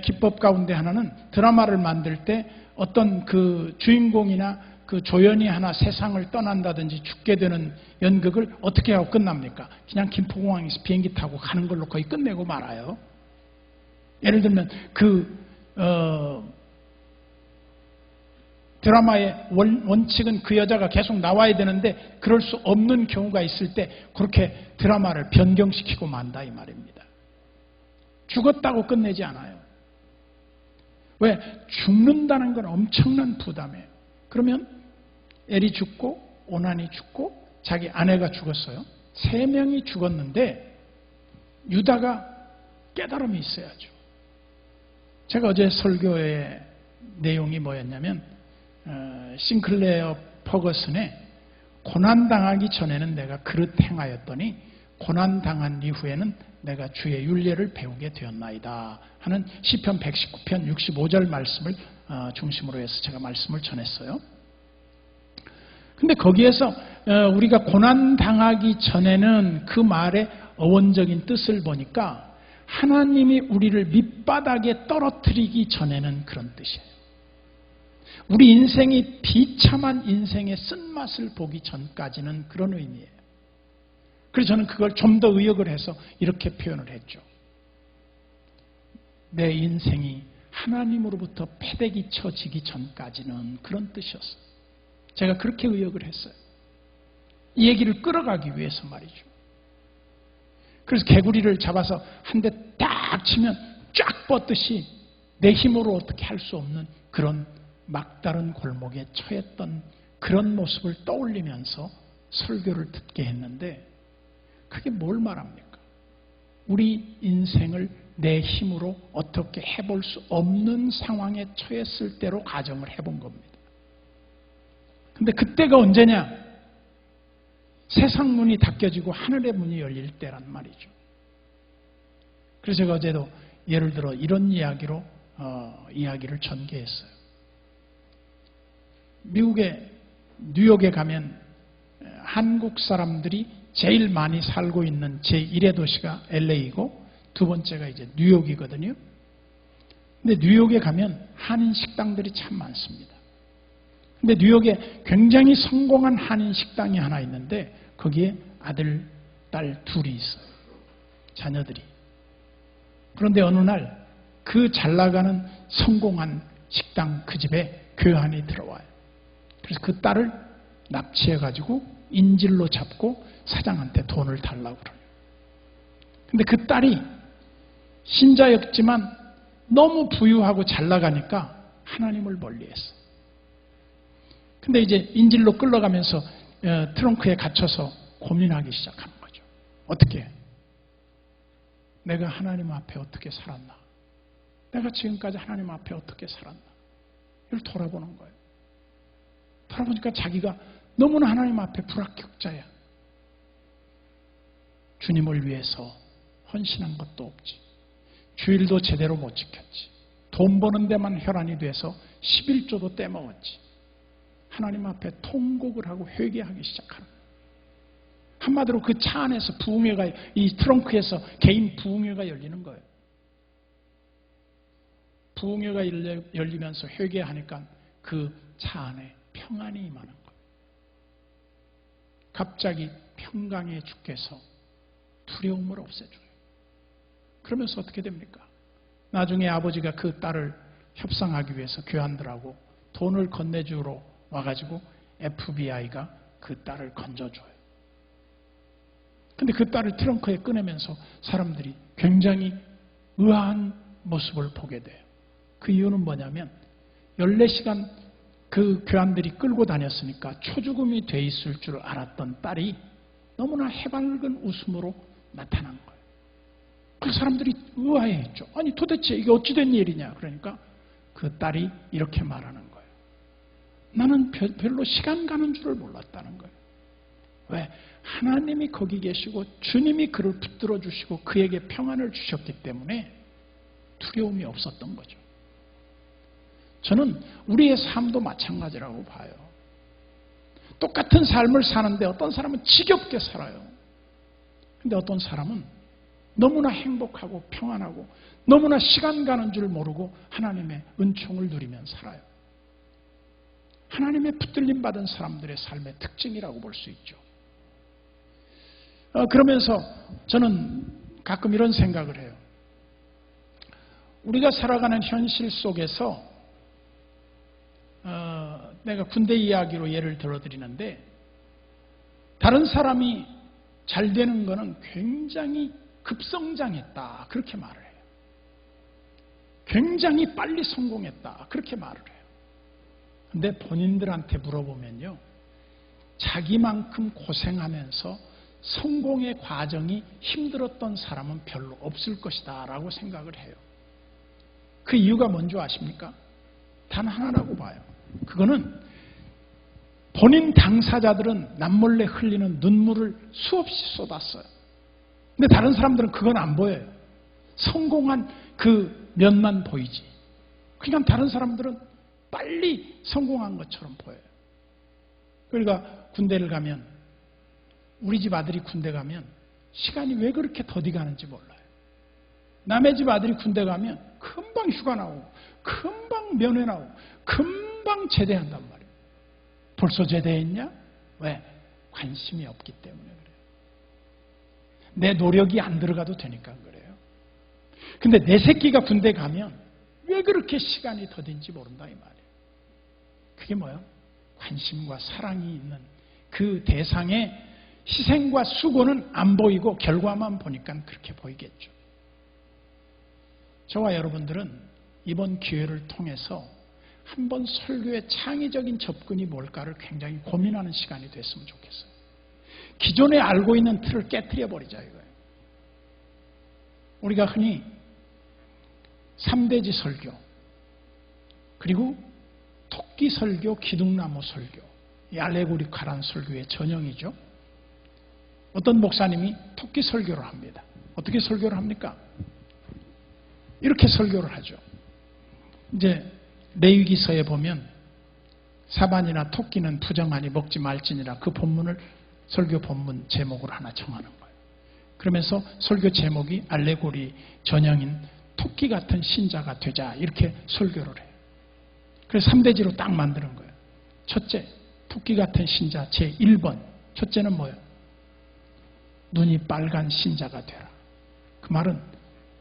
기법 가운데 하나는 드라마를 만들 때 어떤 그 주인공이나 그 조연이 하나 세상을 떠난다든지 죽게 되는 연극을 어떻게 하고 끝납니까? 그냥 김포공항에서 비행기 타고 가는 걸로 거의 끝내고 말아요. 예를 들면 드라마의 원칙은 그 여자가 계속 나와야 되는데 그럴 수 없는 경우가 있을 때 그렇게 드라마를 변경시키고 만다 이 말입니다. 죽었다고 끝내지 않아요. 왜? 죽는다는 건 엄청난 부담이에요. 그러면 엘이 죽고 오난이 죽고 자기 아내가 죽었어요. 3명이 죽었는데 유다가 깨달음이 있어야죠. 제가 어제 설교의 내용이 뭐였냐면 싱클레어 퍼거슨의 고난당하기 전에는 내가 그릇 행하였더니 고난당한 이후에는 내가 주의 윤례를 배우게 되었나이다 하는 시편 119편 65절 말씀을 중심으로 해서 제가 말씀을 전했어요. 근데 거기에서 우리가 고난당하기 전에는 그 말의 어원적인 뜻을 보니까 하나님이 우리를 밑바닥에 떨어뜨리기 전에는 그런 뜻이에요. 우리 인생이 비참한 인생의 쓴맛을 보기 전까지는 그런 의미예요. 그래서 저는 그걸 좀 더 의역을 해서 이렇게 표현을 했죠. 내 인생이 하나님으로부터 패대기 쳐지기 전까지는 그런 뜻이었어요. 제가 그렇게 의역을 했어요. 이 얘기를 끌어가기 위해서 말이죠. 그래서 개구리를 잡아서 한 대 딱 치면 쫙 뻗듯이 내 힘으로 어떻게 할 수 없는 그런 막다른 골목에 처했던 그런 모습을 떠올리면서 설교를 듣게 했는데 그게 뭘 말합니까? 우리 인생을 내 힘으로 어떻게 해볼 수 없는 상황에 처했을 때로 가정을 해본 겁니다. 근데 그때가 언제냐? 세상 문이 닫혀지고 하늘의 문이 열릴 때란 말이죠. 그래서 제가 어제도 예를 들어 이런 이야기로 이야기를 전개했어요. 미국의 뉴욕에 가면 한국 사람들이 제일 많이 살고 있는 제1의 도시가 LA이고 두 번째가 이제 뉴욕이거든요. 근데 뉴욕에 가면 한인 식당들이 참 많습니다. 근데 뉴욕에 굉장히 성공한 한인 식당이 하나 있는데 거기에 아들, 딸 둘이 있어요. 자녀들이. 그런데 어느 날 그 잘나가는 성공한 식당 그 집에 교환이 들어와요. 그래서 그 딸을 납치해가지고 인질로 잡고 사장한테 돈을 달라고 그래요. 근데 그 딸이 신자였지만 너무 부유하고 잘나가니까 하나님을 멀리했어요. 근데 이제 인질로 끌려가면서 트렁크에 갇혀서 고민하기 시작하는 거죠. 어떻게? 내가 하나님 앞에 어떻게 살았나? 내가 지금까지 하나님 앞에 어떻게 살았나? 이걸 돌아보는 거예요. 돌아보니까 자기가 너무나 하나님 앞에 불합격자야. 주님을 위해서 헌신한 것도 없지. 주일도 제대로 못 지켰지. 돈 버는 데만 혈안이 돼서 11조도 떼먹었지. 하나님 앞에 통곡을 하고 회개하기 시작하는 거예요. 한마디로 그 차 안에서 부흥회가, 이 트렁크에서 개인 부흥회가 열리는 거예요. 부흥회가 열리면서 회개하니까 그 차 안에 평안이 임하는 거예요. 갑자기 평강의 주께서 두려움을 없애줘요. 그러면서 어떻게 됩니까? 나중에 아버지가 그 딸을 협상하기 위해서 교환들하고 돈을 건네주러 와가지고 FBI가 그 딸을 건져줘요. 근데 그 딸을 트렁크에 꺼내면서 사람들이 굉장히 의아한 모습을 보게 돼요. 그 이유는 뭐냐면 14시간 그 교환들이 끌고 다녔으니까 초죽음이 돼 있을 줄 알았던 딸이 너무나 해맑은 웃음으로 나타난 거예요. 그 사람들이 의아해했죠. 아니 도대체 이게 어찌된 일이냐. 그러니까 그 딸이 이렇게 말하는 거예요. 나는 별로 시간 가는 줄을 몰랐다는 거예요. 왜? 하나님이 거기 계시고 주님이 그를 붙들어 주시고 그에게 평안을 주셨기 때문에 두려움이 없었던 거죠. 저는 우리의 삶도 마찬가지라고 봐요. 똑같은 삶을 사는데 어떤 사람은 지겹게 살아요. 근데 어떤 사람은 너무나 행복하고 평안하고 너무나 시간 가는 줄 모르고 하나님의 은총을 누리며 살아요. 하나님의 붙들림 받은 사람들의 삶의 특징이라고 볼 수 있죠. 그러면서 저는 가끔 이런 생각을 해요. 우리가 살아가는 현실 속에서 내가 군대 이야기로 예를 들어드리는데 다른 사람이 잘 되는 것은 굉장히 급성장했다 그렇게 말을 해요. 굉장히 빨리 성공했다 그렇게 말을 해요. 근데 본인들한테 물어보면요, 자기만큼 고생하면서 성공의 과정이 힘들었던 사람은 별로 없을 것이다 라고 생각을 해요. 그 이유가 뭔지 아십니까? 단 하나라고 봐요. 그거는 본인 당사자들은 남몰래 흘리는 눈물을 수없이 쏟았어요. 근데 다른 사람들은 그건 안 보여요. 성공한 그 면만 보이지. 그냥 다른 사람들은 빨리 성공한 것처럼 보여요. 그러니까 군대를 가면, 우리 집 아들이 군대 가면 시간이 왜 그렇게 더디 가는지 몰라요. 남의 집 아들이 군대 가면 금방 휴가 나오고 금방 면회 나오고 금방 제대한단 말이에요. 벌써 제대했냐? 왜? 관심이 없기 때문에 그래요. 내 노력이 안 들어가도 되니까 그래요. 근데 내 새끼가 군대 가면 왜 그렇게 시간이 더딘지 모른다 이 말이에요. 그게 뭐예요? 관심과 사랑이 있는 그 대상의 희생과 수고는 안 보이고 결과만 보니까 그렇게 보이겠죠. 저와 여러분들은 이번 기회를 통해서 한번 설교의 창의적인 접근이 뭘까를 굉장히 고민하는 시간이 됐으면 좋겠어요. 기존에 알고 있는 틀을 깨트려 버리자 이거예요. 우리가 흔히 3대지 설교, 그리고 토끼 설교, 기둥나무 설교, 이 알레고리칼한 설교의 전형이죠. 어떤 목사님이 토끼 설교를 합니다. 어떻게 설교를 합니까? 이렇게 설교를 하죠. 이제 레위기서에 보면 사반이나 토끼는 부정하니 먹지 말지니라, 그 본문을 설교 본문 제목으로 하나 정하는 거예요. 그러면서 설교 제목이 알레고리 전형인 토끼 같은 신자가 되자 이렇게 설교를 해요. 그래서 3대지로 딱 만드는 거예요. 첫째, 토끼 같은 신자 제1번. 첫째는 뭐예요? 눈이 빨간 신자가 되라. 그 말은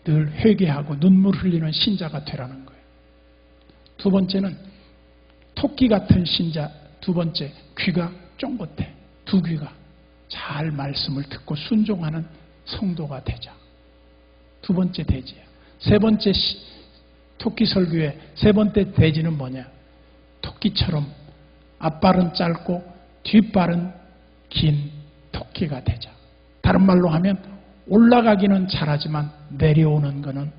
늘 회개하고 눈물 흘리는 신자가 되라는 거예요. 두 번째는 토끼 같은 신자. 두 번째, 귀가 쫑긋해. 두 귀가 잘 말씀을 듣고 순종하는 성도가 되자. 두 번째 대지야. 세 번째 토끼 설교의 세 번째 대지는 뭐냐? 토끼처럼 앞발은 짧고 뒷발은 긴 토끼가 되자. 다른 말로 하면 올라가기는 잘하지만 내려오는 거는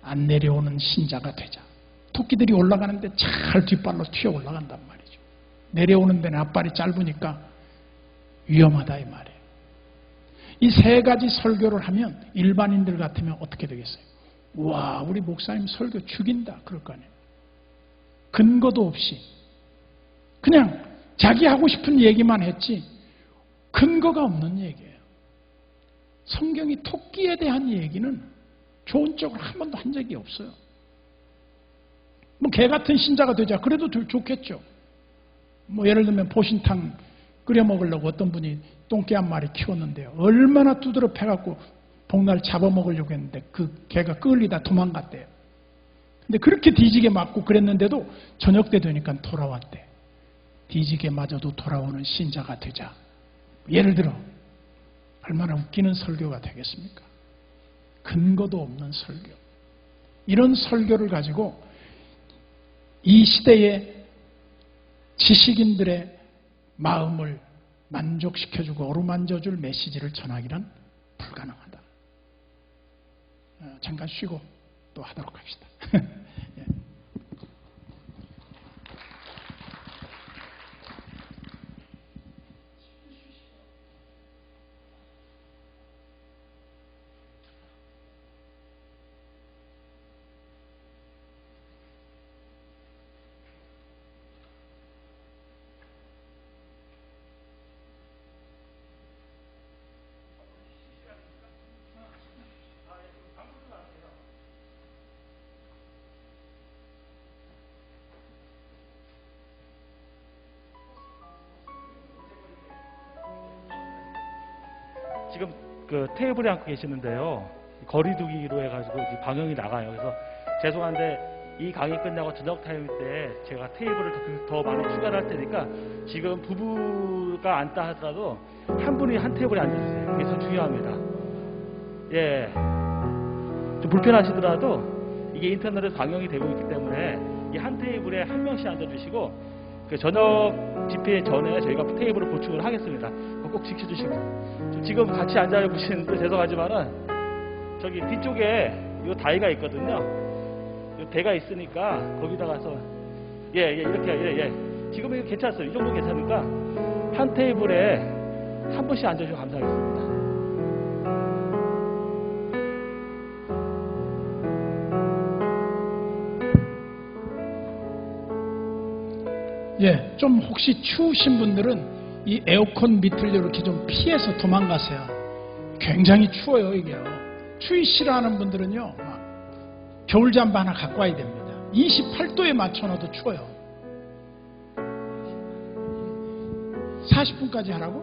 안 내려오는 신자가 되자. 토끼들이 올라가는데 잘 뒷발로 튀어 올라간단 말이죠. 내려오는 데는 앞발이 짧으니까 위험하다 이 말이에요. 이 세 가지 설교를 하면 일반인들 같으면 어떻게 되겠어요? 와, 우리 목사님 설교 죽인다 그럴 거 아니에요. 근거도 없이 그냥 자기 하고 싶은 얘기만 했지 근거가 없는 얘기예요. 성경이 토끼에 대한 얘기는 좋은 쪽으로 한 번도 한 적이 없어요. 뭐 개 같은 신자가 되자 그래도 좋겠죠. 뭐 예를 들면 보신탕 끓여 먹으려고 어떤 분이 똥개 한 마리 키웠는데요. 얼마나 두드러 패갖고 복날 잡아먹으려고 했는데 그 개가 끌리다 도망갔대요. 근데 그렇게 뒤지게 맞고 그랬는데도 저녁 때 되니까 돌아왔대. 뒤지게 맞아도 돌아오는 신자가 되자. 예를 들어 얼마나 웃기는 설교가 되겠습니까? 근거도 없는 설교. 이런 설교를 가지고 이 시대의 지식인들의 마음을 만족시켜주고 어루만져줄 메시지를 전하기는 불가능하다. 잠깐 쉬고 또 하도록 합시다. 예. 지금 그 테이블에 앉고 계시는데요. 거리두기로 해가지고 방영이 나가요. 그래서 죄송한데 이 강의 끝나고 저녁 타임 때 제가 테이블을 더 많이 추가를 할 테니까 지금 부부가 앉다 하더라도 한 분이 한 테이블에 앉아주세요. 그게 더 중요합니다. 예, 좀 불편하시더라도 이게 인터넷에 방영이 되고 있기 때문에 이 한 테이블에 한 명씩 앉아주시고 그 저녁 집회 전에 저희가 테이블을 보충을 하겠습니다. 그거 꼭 지켜주시고 지금 같이 앉아 보시는데 죄송하지만은 저기 뒤쪽에 요 다이가 있거든요. 요 대가 있으니까 거기다 가서 이렇게 지금 이거 괜찮았어요. 이 정도 괜찮으니까 한 테이블에 한 분씩 앉아주시면 감사하겠습니다. 예, 좀 혹시 추우신 분들은 이 에어컨 밑을 이렇게 좀 피해서 도망가세요. 굉장히 추워요, 이게요. 추위 싫어하는 분들은요, 겨울잠바 하나 갖고 와야 됩니다. 28도에 맞춰놔도 추워요. 40분까지 하라고?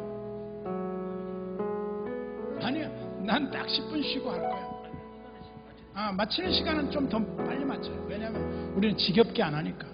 아니요, 난 딱 10분 쉬고 할 거야. 마치는 시간은 좀 더 빨리 맞춰요. 왜냐하면 우리는 지겹게 안 하니까.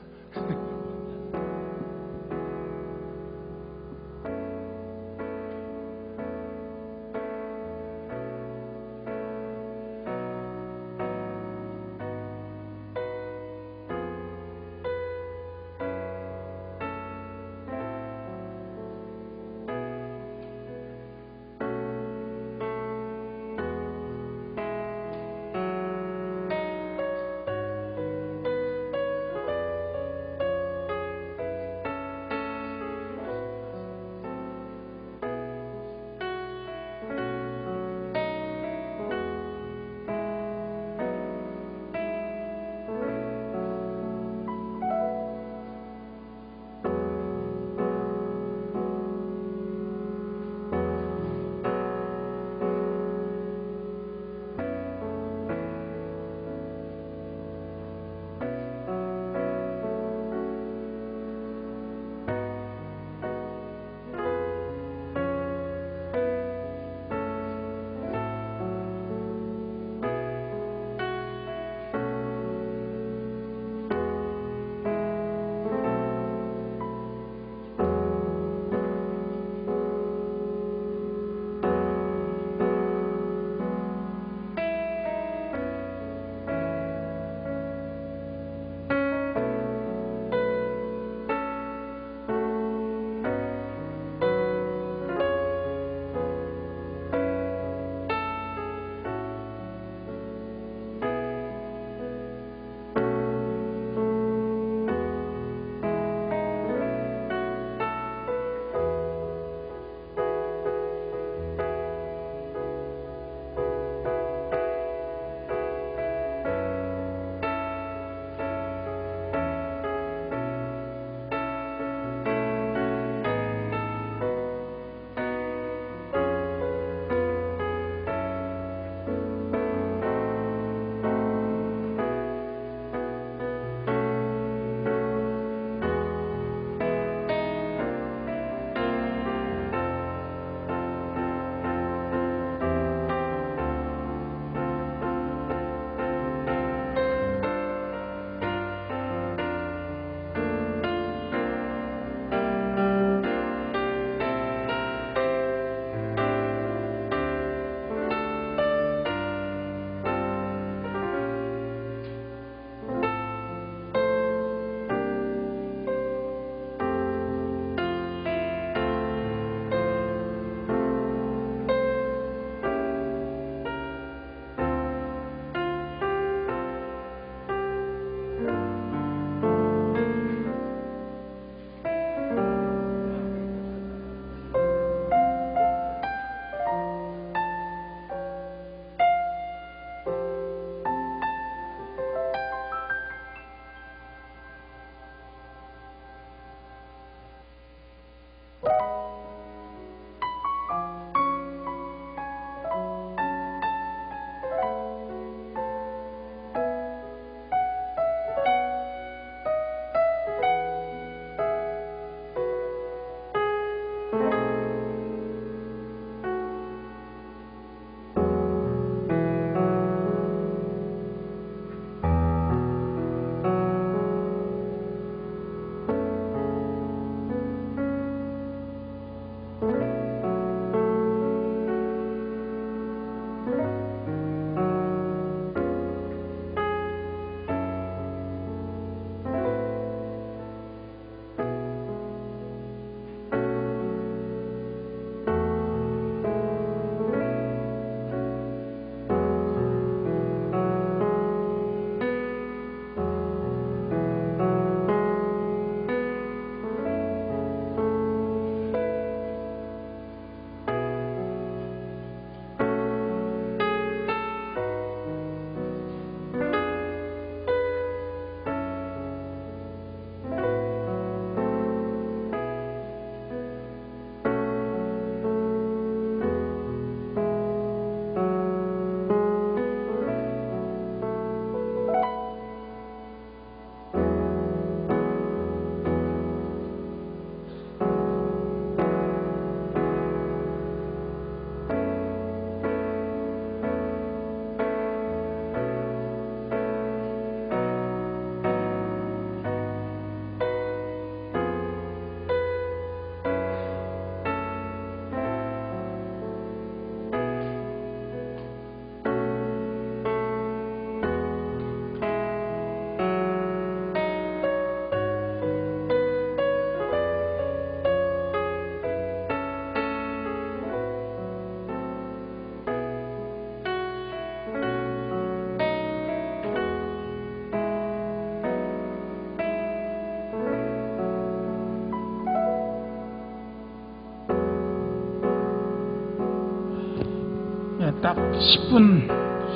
딱 10분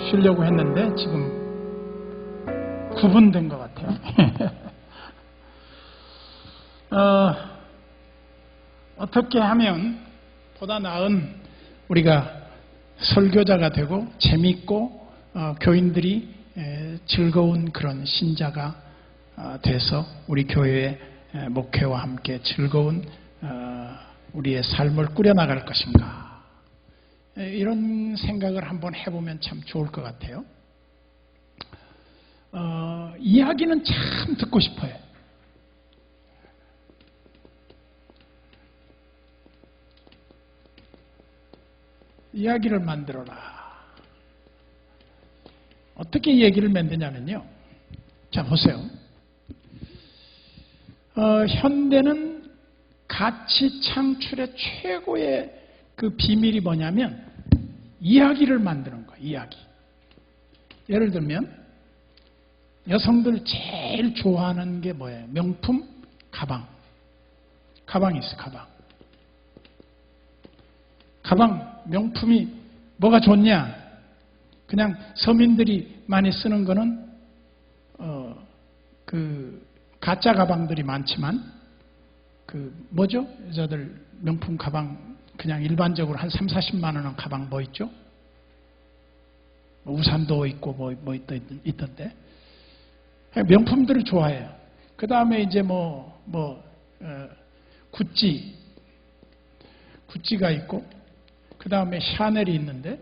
쉬려고 했는데 지금 9분 된 것 같아요. 어떻게 하면 보다 나은 우리가 설교자가 되고 재밌고 교인들이 즐거운 그런 신자가 돼서 우리 교회의 목회와 함께 즐거운 우리의 삶을 꾸려나갈 것인가, 이런 생각을 한번 해보면 참 좋을 것 같아요. 이야기는 참 듣고 싶어요. 이야기를 만들어라. 어떻게 얘기를 만드냐면요. 자, 보세요. 현대는 가치 창출의 최고의 그 비밀이 뭐냐면 이야기를 만드는 거예요. 이야기. 예를 들면 여성들 제일 좋아하는 게 뭐예요? 명품 가방. 가방이 있어요. 가방 명품이 뭐가 좋냐? 그냥 서민들이 많이 쓰는 거는 그 가짜 가방들이 많지만 그 뭐죠? 여자들 명품 가방 그냥 일반적으로 한 3, 40만 원 가방 뭐 있죠? 우산도 있고 뭐 있던데. 명품들을 좋아해요. 그 다음에 이제 구찌가 있고, 그 다음에 샤넬이 있는데,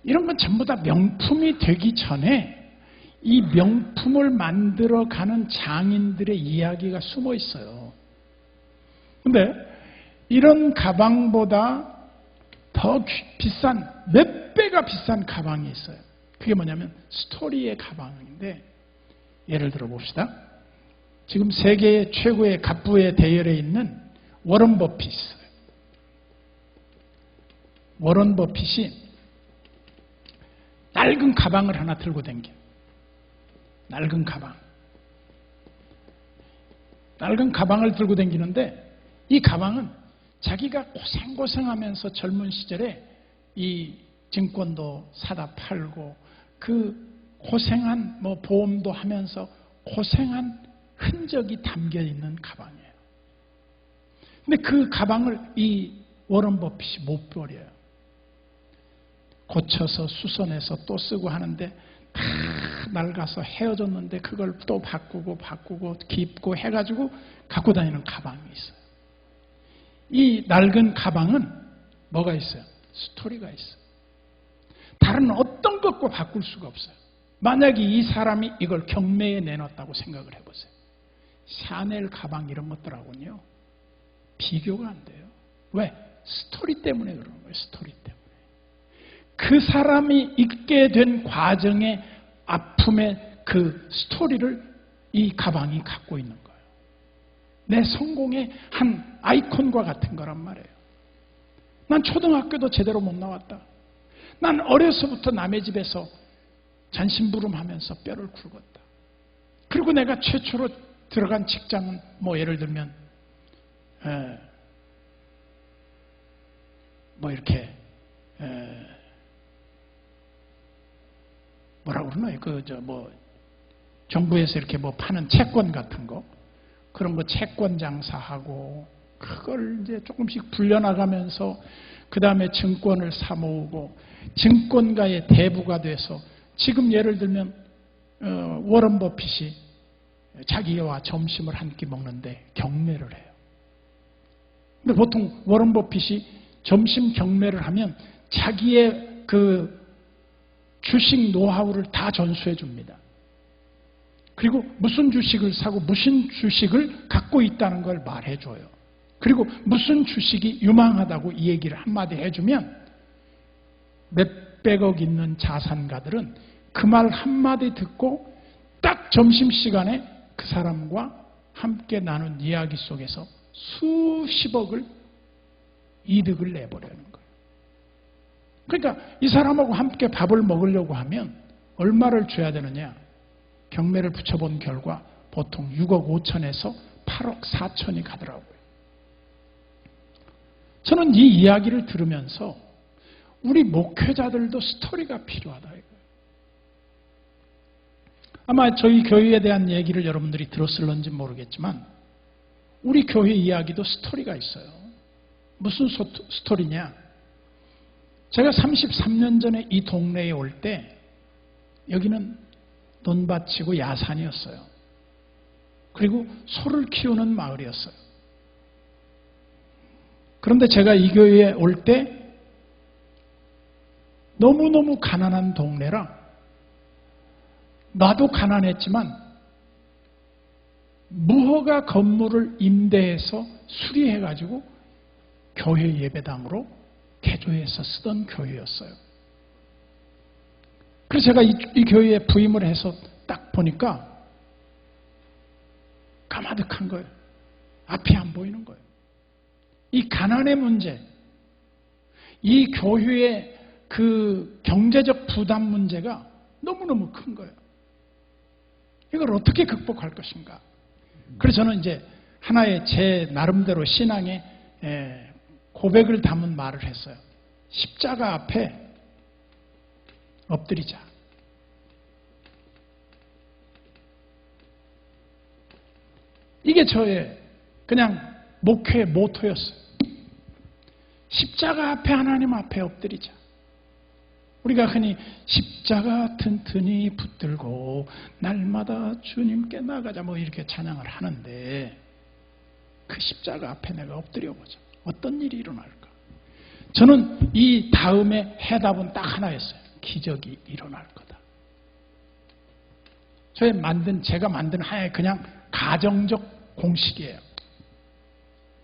이런 건 전부 다 명품이 되기 전에 이 명품을 만들어가는 장인들의 이야기가 숨어 있어요. 근데 이런 가방보다 더 비싼, 몇 배가 비싼 가방이 있어요. 그게 뭐냐면 스토리의 가방인데, 예를 들어 봅시다. 지금 세계 최고의 갑부의 대열에 있는 워런 버핏이 있어요. 워런 버핏이 낡은 가방을 하나 들고 다녀요. 낡은 가방을 들고 다니는데, 이 가방은 자기가 고생하면서 젊은 시절에 이 증권도 사다 팔고 그 고생한 보험도 하면서 고생한 흔적이 담겨 있는 가방이에요. 근데 그 가방을 이 워런 버핏이 못 버려요. 고쳐서 수선해서 또 쓰고 하는데 다 낡아서 헤어졌는데 그걸 또 바꾸고 깁고 해가지고 갖고 다니는 가방이 있어요. 이 낡은 가방은 뭐가 있어요? 스토리가 있어요. 다른 어떤 것과 바꿀 수가 없어요. 만약에 이 사람이 이걸 경매에 내놨다고 생각을 해보세요. 샤넬 가방 이런 것들하고는요, 비교가 안 돼요. 왜? 스토리 때문에 그러는 거예요. 스토리 때문에. 그 사람이 있게 된 과정의 아픔의 그 스토리를 이 가방이 갖고 있는 거예요. 내 성공의 한 아이콘과 같은 거란 말이에요. 난 초등학교도 제대로 못 나왔다. 난 어려서부터 남의 집에서 잔심부름하면서 뼈를 굵었다. 그리고 내가 최초로 들어간 직장은 예를 들면 이렇게 뭐라고 그러나요? 정부에서 이렇게 파는 채권 같은 거, 그런 거 채권 장사하고, 그걸 이제 조금씩 불려나가면서 그 다음에 증권을 사 모으고 증권가의 대부가 돼서, 지금 예를 들면 워런 버핏이 자기와 점심을 한 끼 먹는데 경매를 해요. 근데 보통 워런 버핏이 점심 경매를 하면 자기의 그 주식 노하우를 다 전수해 줍니다. 그리고 무슨 주식을 사고 무슨 주식을 갖고 있다는 걸 말해 줘요. 그리고 무슨 주식이 유망하다고 이 얘기를 한마디 해주면 몇백억 있는 자산가들은 그 말 한마디 듣고 딱 점심시간에 그 사람과 함께 나눈 이야기 속에서 수십억을 이득을 내버리는 거예요. 그러니까 이 사람하고 함께 밥을 먹으려고 하면 얼마를 줘야 되느냐? 경매를 붙여본 결과 보통 6억 5천에서 8억 4천이 가더라고요. 저는 이 이야기를 들으면서 우리 목회자들도 스토리가 필요하다 이거예요. 아마 저희 교회에 대한 얘기를 여러분들이 들었을런지 모르겠지만 우리 교회 이야기도 스토리가 있어요. 무슨 스토리냐? 제가 33년 전에 이 동네에 올 때 여기는 논밭이고 야산이었어요. 그리고 소를 키우는 마을이었어요. 그런데 제가 이 교회에 올 때 너무너무 가난한 동네라 나도 가난했지만 무허가 건물을 임대해서 수리해가지고 교회 예배당으로 개조해서 쓰던 교회였어요. 그래서 제가 이 교회에 부임을 해서 딱 보니까 까마득한 거예요. 앞이 안 보이는 거예요. 이 가난의 문제, 이 교회의 그 경제적 부담 문제가 너무너무 큰 거예요. 이걸 어떻게 극복할 것인가? 그래서 저는 이제 하나의 제 나름대로 신앙의 고백을 담은 말을 했어요. 십자가 앞에 엎드리자. 이게 저의 그냥 목회의 모토였어요. 십자가 앞에 하나님 앞에 엎드리자. 우리가 흔히 십자가 튼튼히 붙들고 날마다 주님께 나가자 뭐 이렇게 찬양을 하는데 그 십자가 앞에 내가 엎드려 보자. 어떤 일이 일어날까? 저는 이 다음에 해답은 딱 하나였어요. 기적이 일어날 거다. 제가 만든 하나의 그냥 가정적 공식이에요.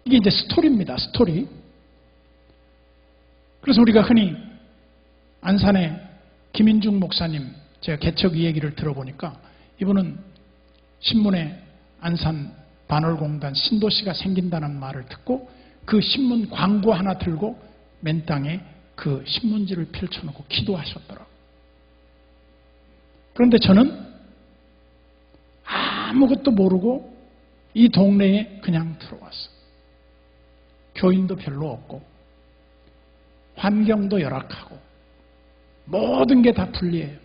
이게 이제 스토리입니다. 스토리. 그래서 우리가 흔히 안산의 김인중 목사님 제가 개척 이 얘기를 들어보니까 이분은 신문에 안산 반월공단 신도시가 생긴다는 말을 듣고 그 신문 광고 하나 들고 맨 땅에 그 신문지를 펼쳐놓고 기도하셨더라고요. 그런데 저는 아무것도 모르고 이 동네에 그냥 들어왔어요. 교인도 별로 없고 환경도 열악하고 모든 게 다 불리해요.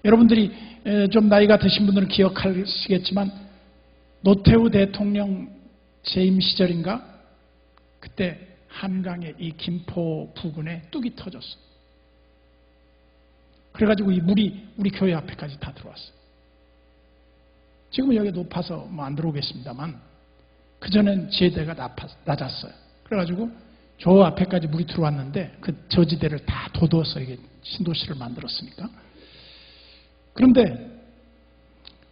여러분들이 좀 나이가 드신 분들은 기억하시겠지만 노태우 대통령 재임 시절인가? 그때 한강에 이 김포 부근에 뚝이 터졌어요. 그래가지고 이 물이 우리 교회 앞에까지 다 들어왔어요. 지금은 여기 높아서 뭐 안 들어오겠습니다만 그전엔 지혜대가 낮았어요. 그래가지고 저 앞에까지 물이 들어왔는데 그 저지대를 다 돋워서 이게 신도시를 만들었으니까. 그런데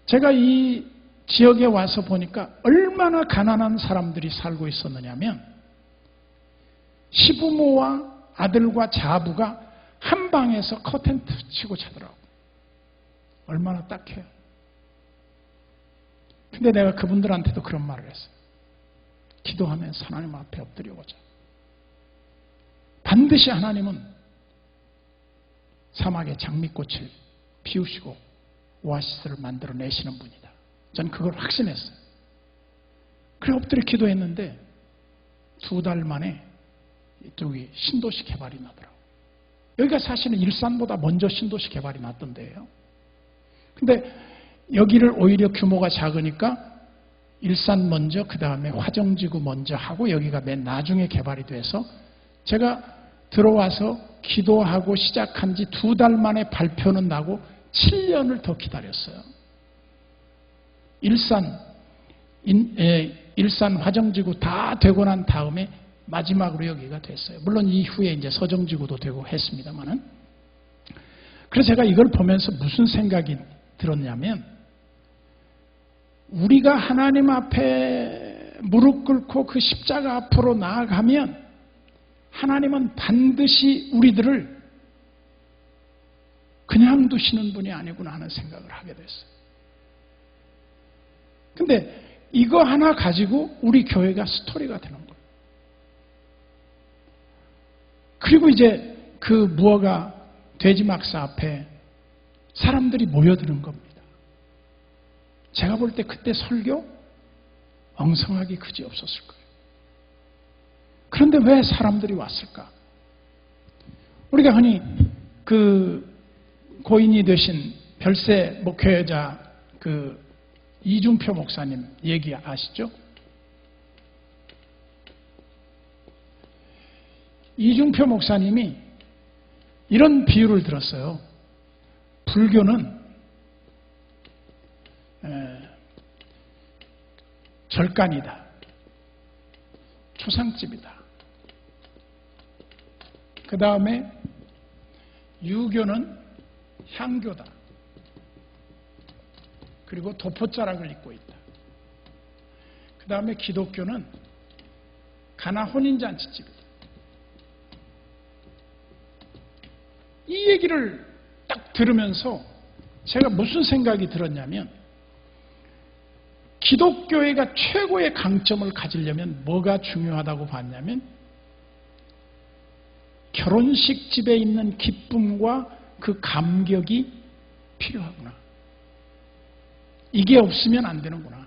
제가 이 지역에 와서 보니까 얼마나 가난한 사람들이 살고 있었느냐면 시부모와 아들과 자부가 한 방에서 커튼 치고 자더라고요. 얼마나 딱해요. 근데 내가 그분들한테도 그런 말을 했어요. 기도하면서 하나님 앞에 엎드려보자. 반드시 하나님은 사막에 장미꽃을 피우시고 오아시스를 만들어내시는 분이다. 저는 그걸 확신했어요. 그래 엎드려 기도했는데 2달 만에 이쪽이 신도시 개발이 나더라고요. 여기가 사실은 일산보다 먼저 신도시 개발이 났던데요. 근데 여기를 오히려 규모가 작으니까 일산 먼저 그 다음에 화정지구 먼저 하고 여기가 맨 나중에 개발이 돼서 제가 들어와서 기도하고 시작한 지 2달 만에 발표는 나고 7년을 더 기다렸어요. 일산 화정지구 다 되고 난 다음에 마지막으로 여기가 됐어요. 물론 이후에 이제 서정지구도 되고 했습니다만은. 그래서 제가 이걸 보면서 무슨 생각이 들었냐면 우리가 하나님 앞에 무릎 꿇고 그 십자가 앞으로 나아가면 하나님은 반드시 우리들을 그냥 두시는 분이 아니구나 하는 생각을 하게 됐어요. 근데 이거 하나 가지고 우리 교회가 스토리가 되는 거예요. 그리고 이제 그 무허가 돼지막사 앞에 사람들이 모여드는 겁니다. 제가 볼 때 그때 설교 엉성하기 그지없었을 거예요. 그런데 왜 사람들이 왔을까? 우리가 흔히 그 고인이 되신 별세 목회자 그 이중표 목사님 얘기 아시죠? 이중표 목사님이 이런 비유를 들었어요. 불교는 절간이다. 초상집이다. 그 다음에 유교는 향교다. 그리고 도포자락을 입고 있다. 그 다음에 기독교는 가나 혼인잔치집이다. 이 얘기를 딱 들으면서 제가 무슨 생각이 들었냐면 기독교회가 최고의 강점을 가지려면 뭐가 중요하다고 봤냐면 결혼식 집에 있는 기쁨과 그 감격이 필요하구나. 이게 없으면 안 되는구나.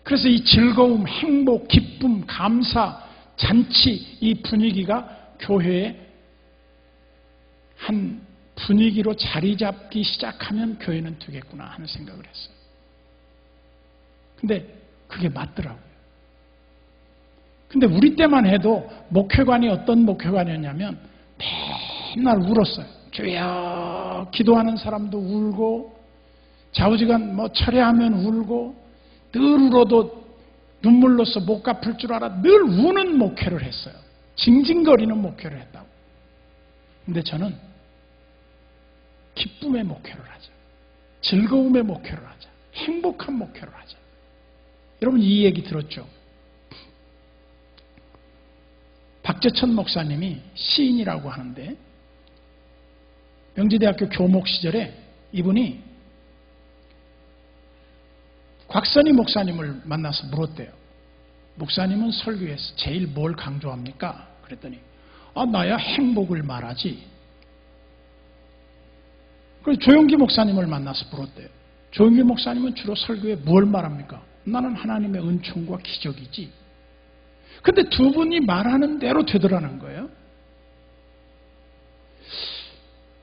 그래서 이 즐거움, 행복, 기쁨, 감사, 잔치 이 분위기가 교회에 한 분위기로 자리 잡기 시작하면 교회는 되겠구나 하는 생각을 했어요. 근데 그게 맞더라고요. 근데 우리 때만 해도 목회관이 어떤 목회관이었냐면 맨날 울었어요. 주여 기도하는 사람도 울고 좌우지간 뭐 철회하면 울고 늘 울어도 눈물로서 못 갚을 줄 알아 늘 우는 목회를 했어요. 징징거리는 목회를 했다고. 근데 저는 기쁨의 목회를 하자. 즐거움의 목회를 하자. 행복한 목회를 하자. 여러분 이 얘기 들었죠? 박재천 목사님이 시인이라고 하는데 명지대학교 교목 시절에 이분이 곽선희 목사님을 만나서 물었대요. 목사님은 설교에서 제일 뭘 강조합니까? 그랬더니 나야 행복을 말하지. 그래서 조용기 목사님을 만나서 물었대요. 조용기 목사님은 주로 설교에 뭘 말합니까? 나는 하나님의 은총과 기적이지. 근데 두 분이 말하는 대로 되더라는 거예요.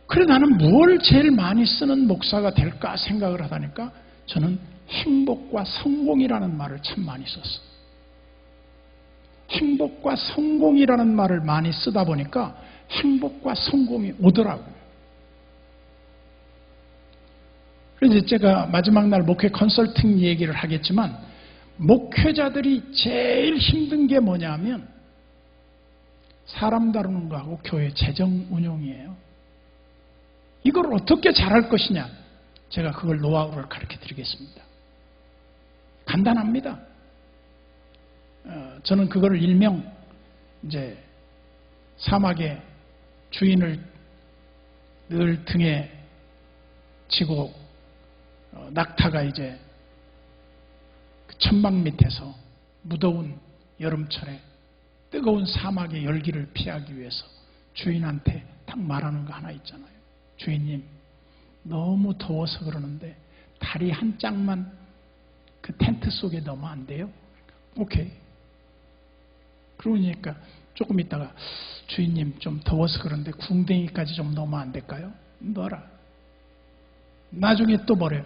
그래 나는 뭘 제일 많이 쓰는 목사가 될까 생각을 하다니까 저는 행복과 성공이라는 말을 참 많이 썼어요. 행복과 성공이라는 말을 많이 쓰다 보니까 행복과 성공이 오더라고요. 그래서 제가 마지막 날 목회 컨설팅 얘기를 하겠지만 목회자들이 제일 힘든 게 뭐냐면 사람 다루는 거하고 교회 재정 운용이에요. 이걸 어떻게 잘할 것이냐 제가 그걸 노하우를 가르쳐 드리겠습니다. 간단합니다. 저는 그거를 일명 이제 사막의 주인을 늘 등에 지고 낙타가 이제 그 천막 밑에서 무더운 여름철에 뜨거운 사막의 열기를 피하기 위해서 주인한테 딱 말하는 거 하나 있잖아요. 주인님, 너무 더워서 그러는데 다리 한 짝만 그 텐트 속에 넣으면 안 돼요? 오케이. 그러니까 조금 있다가 주인님 좀 더워서 그런데 궁뎅이까지 좀 넣으면 안 될까요? 넣어라. 나중에 또 뭐래요?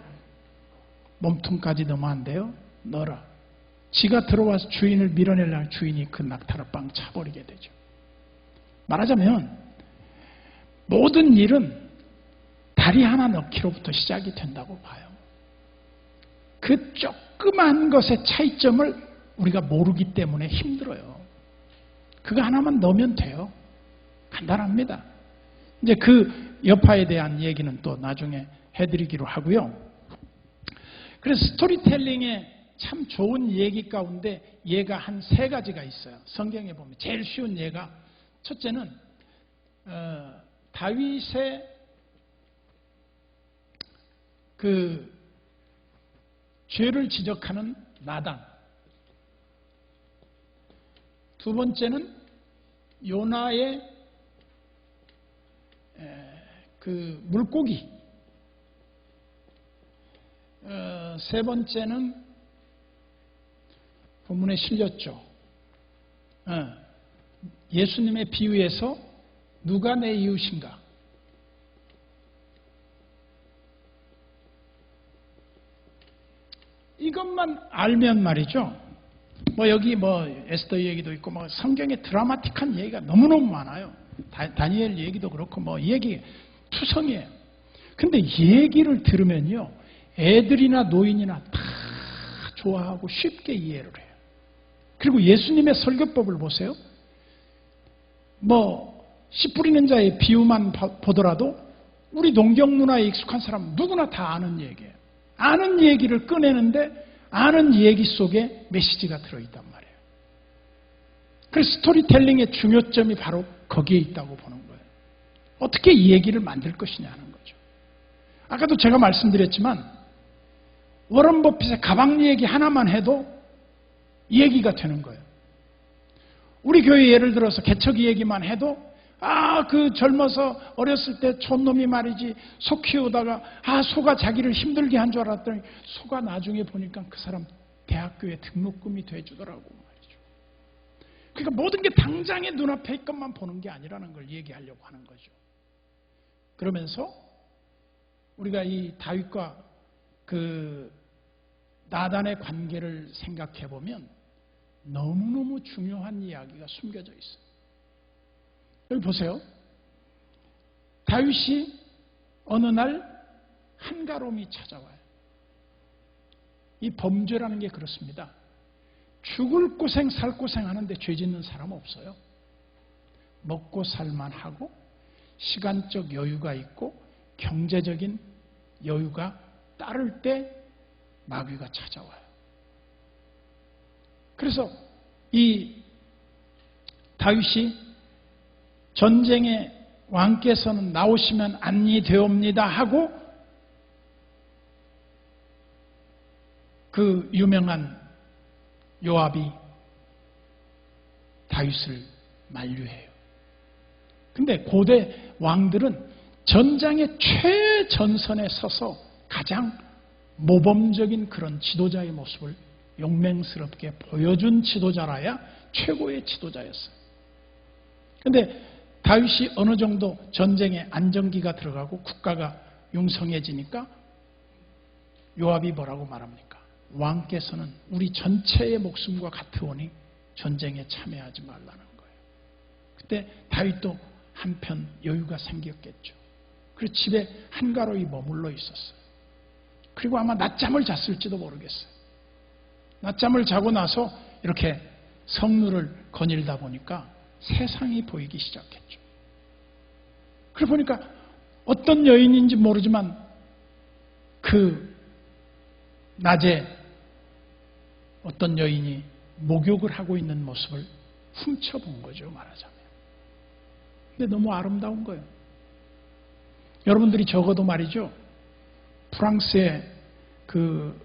몸통까지 넣으면 안 돼요? 넣어라. 지가 들어와서 주인을 밀어내려면 주인이 그 낙타를 빵 차버리게 되죠. 말하자면 모든 일은 다리 하나 넣기로부터 시작이 된다고 봐요. 그 조그만 것의 차이점을 우리가 모르기 때문에 힘들어요. 그거 하나만 넣으면 돼요. 간단합니다. 이제 그 여파에 대한 얘기는 또 나중에 해드리기로 하고요. 그래서 스토리텔링의 참 좋은 얘기 가운데 예가 한 3가지가 있어요. 성경에 보면 제일 쉬운 예가 첫째는 다윗의 그 죄를 지적하는 나단. 두 번째는 요나의 그 물고기. 세 번째는 본문에 실렸죠. 예수님의 비유에서 누가 내 이웃인가? 이것만 알면 말이죠. 뭐 여기 뭐 에스더 얘기도 있고 뭐 성경에 드라마틱한 얘기가 너무너무 많아요. 다니엘 얘기도 그렇고 뭐 얘기 투성이에요. 근데 얘기를 들으면요, 애들이나 노인이나 다 좋아하고 쉽게 이해를 해요. 그리고 예수님의 설교법을 보세요. 뭐 씨 뿌리는 자의 비유만 보더라도 우리 농경 문화에 익숙한 사람 누구나 다 아는 얘기예요. 아는 얘기를 꺼내는데 아는 얘기 속에 메시지가 들어있단 말이에요. 그래서 스토리텔링의 중요점이 바로 거기에 있다고 보는 거예요. 어떻게 이 얘기를 만들 것이냐 하는 거죠. 아까도 제가 말씀드렸지만 워런 버핏의 가방 얘기 하나만 해도 이 얘기가 되는 거예요. 우리 교회 예를 들어서 개척이 얘기만 해도 그 젊어서 어렸을 때 촌놈이 말이지 소 키우다가 소가 자기를 힘들게 한 줄 알았더니 소가 나중에 보니까 그 사람 대학교에 등록금이 돼주더라고 말이죠. 그러니까 모든 게 당장의 눈앞에 것만 보는 게 아니라는 걸 얘기하려고 하는 거죠. 그러면서 우리가 이 다윗과 그 나단의 관계를 생각해 보면 너무너무 중요한 이야기가 숨겨져 있어요. 여기 보세요. 다윗이 어느 날 한가로움이 찾아와요. 이 범죄라는 게 그렇습니다. 죽을 고생 살 고생 하는데 죄 짓는 사람 없어요. 먹고 살만하고 시간적 여유가 있고 경제적인 여유가 따를 때 마귀가 찾아와요. 그래서 이 다윗이 전쟁에 왕께서는 나오시면 안니 되옵니다 하고 그 유명한 요압이 다윗을 만류해요. 근데 고대 왕들은 전장의 최전선에 서서 가장 모범적인 그런 지도자의 모습을 용맹스럽게 보여준 지도자라야 최고의 지도자였어요. 근데 다윗이 어느 정도 전쟁에 안정기가 들어가고 국가가 융성해지니까 요압이 뭐라고 말합니까? 왕께서는 우리 전체의 목숨과 같으오니 전쟁에 참여하지 말라는 거예요. 그때 다윗도 한편 여유가 생겼겠죠. 그래서 집에 한가로이 머물러 있었어요. 그리고 아마 낮잠을 잤을지도 모르겠어요. 낮잠을 자고 나서 이렇게 성루를 거닐다 보니까 세상이 보이기 시작했죠. 그러고 보니까 어떤 여인인지 모르지만 그 낮에 어떤 여인이 목욕을 하고 있는 모습을 훔쳐본 거죠, 말하자면. 근데 너무 아름다운 거예요. 여러분들이 적어도 말이죠, 프랑스의 그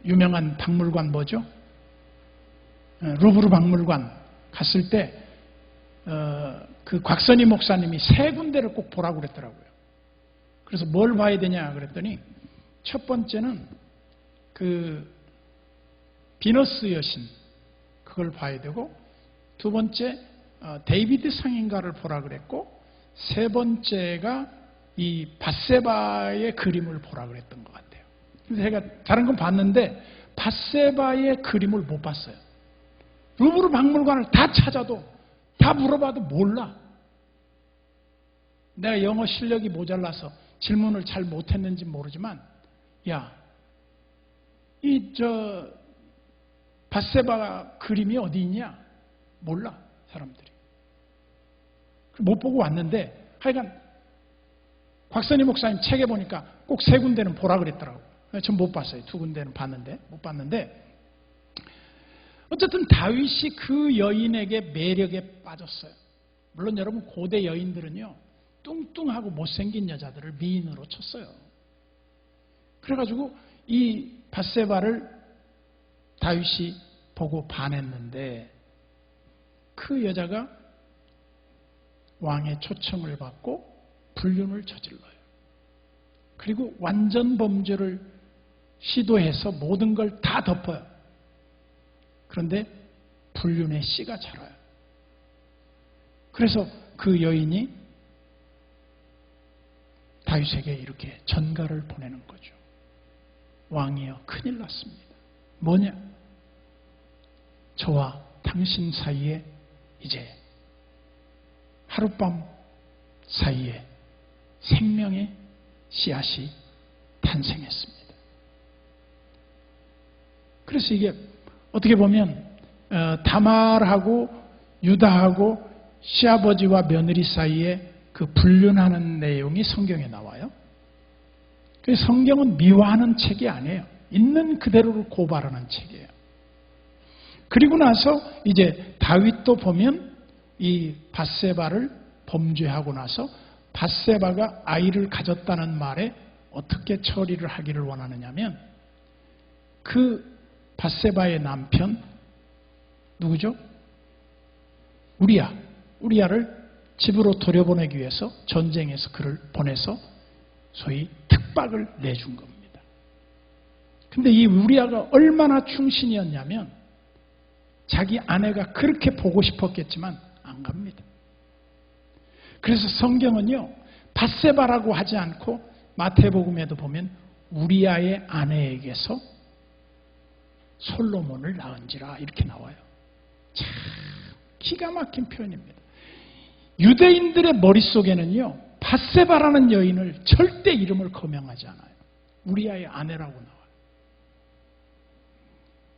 유명한 박물관 뭐죠? 루브르 박물관 갔을 때 그 곽선희 목사님이 세 군데를 꼭 보라고 그랬더라고요. 그래서 뭘 봐야 되냐 그랬더니 첫 번째는 그 비너스 여신 그걸 봐야 되고, 두 번째 데이비드 상인가를 보라 그랬고, 세 번째가 이 밧세바의 그림을 보라 그랬던 것 같아요. 그래서 제가 다른 건 봤는데 밧세바의 그림을 못 봤어요. 루브르 박물관을 다 찾아도 다 물어봐도 몰라. 내가 영어 실력이 모자라서 질문을 잘 못했는지 모르지만, 야, 밧세바 그림이 어디 있냐? 몰라, 사람들이. 못 보고 왔는데, 하여간 곽선희 목사님 책에 보니까 꼭 세 군데는 보라 그랬더라고요. 전 못 봤어요. 두 군데는 봤는데, 못 봤는데, 어쨌든 다윗이 그 여인에게 매력에 빠졌어요. 물론 여러분 고대 여인들은요, 뚱뚱하고 못생긴 여자들을 미인으로 쳤어요. 그래가지고 이 밧세바를 다윗이 보고 반했는데, 그 여자가 왕의 초청을 받고 불륜을 저질러요. 그리고 완전 범죄를 시도해서 모든 걸 다 덮어요. 그런데 불륜의 씨가 자라요. 그래서 그 여인이 다윗에게 이렇게 전가를 보내는 거죠. 왕이여, 큰일 났습니다. 뭐냐? 저와 당신 사이에 이제 하룻밤 사이에 생명의 씨앗이 탄생했습니다. 그래서 이게 어떻게 보면 다말하고 유다하고 시아버지와 며느리 사이에 그 불륜하는 내용이 성경에 나와요. 그래서 성경은 미화하는 책이 아니에요. 있는 그대로를 고발하는 책이에요. 그리고 나서 이제 다윗도 보면 이 밧세바를 범죄하고 나서 밧세바가 아이를 가졌다는 말에 어떻게 처리를 하기를 원하느냐면 그 밧세바의 남편 누구죠? 우리야를 집으로 돌려보내기 위해서 전쟁에서 그를 보내서 소위 특박을 내준 겁니다. 근데 이 우리야가 얼마나 충신이었냐면 자기 아내가 그렇게 보고 싶었겠지만 안 갑니다. 그래서 성경은요, 밧세바라고 하지 않고 마태복음에도 보면 우리야의 아내에게서 솔로몬을 낳은지라 이렇게 나와요. 참 기가 막힌 표현입니다. 유대인들의 머릿속에는요, 밧세바라는 여인을 절대 이름을 거명하지 않아요. 우리야의 아내라고 나와요.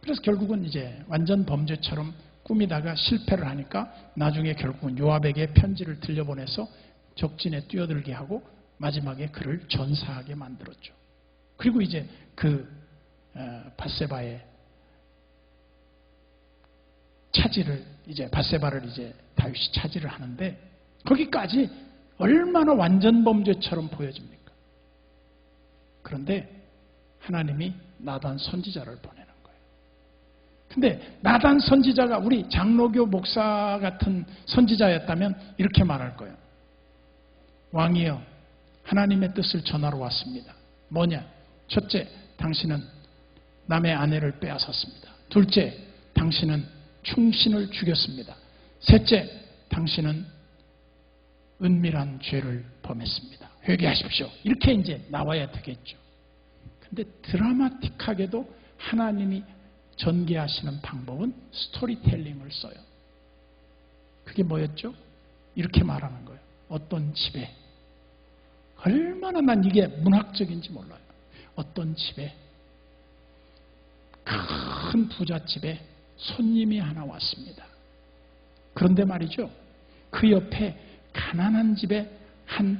그래서 결국은 이제 완전 범죄처럼 꾸미다가 실패를 하니까 나중에 결국은 요압에게 편지를 들려보내서 적진에 뛰어들게 하고 마지막에 그를 전사하게 만들었죠. 그리고 이제 그 밧세바의 차지를 이제 밧세바를 이제 다윗이 차지를 하는데 거기까지 얼마나 완전 범죄처럼 보여집니까? 그런데 하나님이 나단 선지자를 보내는 거예요. 근데 나단 선지자가 우리 장로교 목사 같은 선지자였다면 이렇게 말할 거예요. 왕이여, 하나님의 뜻을 전하러 왔습니다. 뭐냐? 첫째, 당신은 남의 아내를 빼앗았습니다. 둘째, 당신은 충신을 죽였습니다. 셋째, 당신은 은밀한 죄를 범했습니다. 회개하십시오. 이렇게 이제 나와야 되겠죠. 근데 드라마틱하게도 하나님이 전개하시는 방법은 스토리텔링을 써요. 그게 뭐였죠? 이렇게 말하는 거예요. 어떤 집에, 얼마나 난 이게 문학적인지 몰라요. 어떤 집에, 큰 부잣집에 손님이 하나 왔습니다. 그런데 말이죠, 그 옆에 가난한 집에 한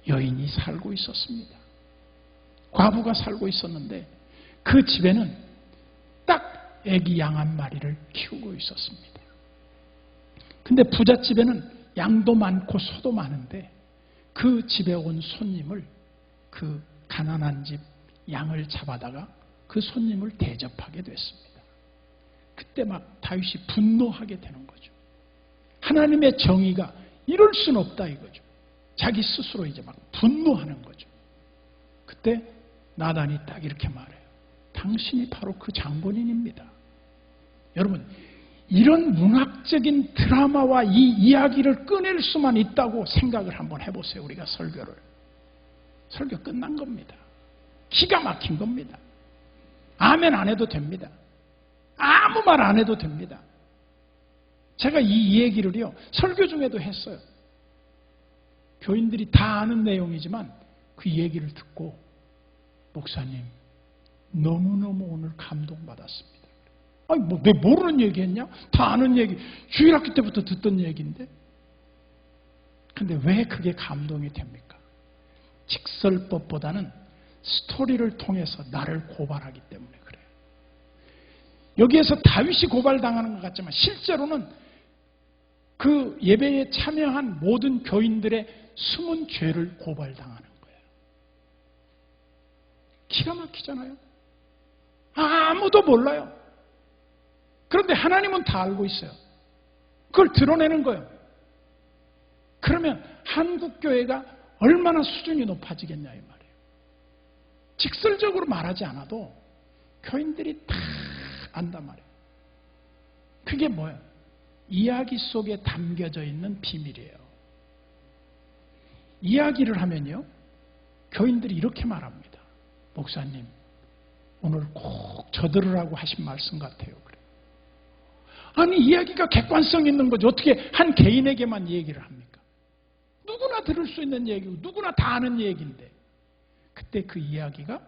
여인이 살고 있었습니다. 과부가 살고 있었는데 그 집에는 딱 애기 양 한 마리를 키우고 있었습니다. 근데 부잣집에는 양도 많고 소도 많은데 그 집에 온 손님을 그 가난한 집 양을 잡아다가 그 손님을 대접하게 됐습니다. 그때 막 다윗이 분노하게 되는 거죠. 하나님의 정의가 이럴 수는 없다 이거죠. 자기 스스로 이제 막 분노하는 거죠. 그때 나단이 딱 이렇게 말해요. 당신이 바로 그 장본인입니다. 여러분, 이런 문학적인 드라마와 이 이야기를 꺼낼 수만 있다고 생각을 한번 해보세요. 우리가 설교를. 설교 끝난 겁니다. 기가 막힌 겁니다. 아멘 안 해도 됩니다. 아무 말 안 해도 됩니다. 제가 이 얘기를요, 설교 중에도 했어요. 교인들이 다 아는 내용이지만 그 얘기를 듣고 목사님 너무너무 오늘 감동받았습니다. 아니 뭐 내 모르는 얘기했냐? 다 아는 얘기, 주일학교 때부터 듣던 얘기인데. 근데 왜 그게 감동이 됩니까? 직설법보다는 스토리를 통해서 나를 고발하기 때문에 그래요. 여기에서 다윗이 고발당하는 것 같지만 실제로는 그 예배에 참여한 모든 교인들의 숨은 죄를 고발당하는 거예요. 기가 막히잖아요. 아무도 몰라요. 그런데 하나님은 다 알고 있어요. 그걸 드러내는 거예요. 그러면 한국교회가 얼마나 수준이 높아지겠냐 이 말이에요. 직설적으로 말하지 않아도 교인들이 다 안단 말이에요. 그게 뭐예요? 이야기 속에 담겨져 있는 비밀이에요. 이야기를 하면요, 교인들이 이렇게 말합니다. 목사님, 오늘 꼭 저들으라고 하신 말씀 같아요. 그래. 아니, 이야기가 객관성 있는 거죠. 어떻게 한 개인에게만 얘기를 합니까? 누구나 들을 수 있는 얘기고 누구나 다 아는 얘기인데, 그때 그 이야기가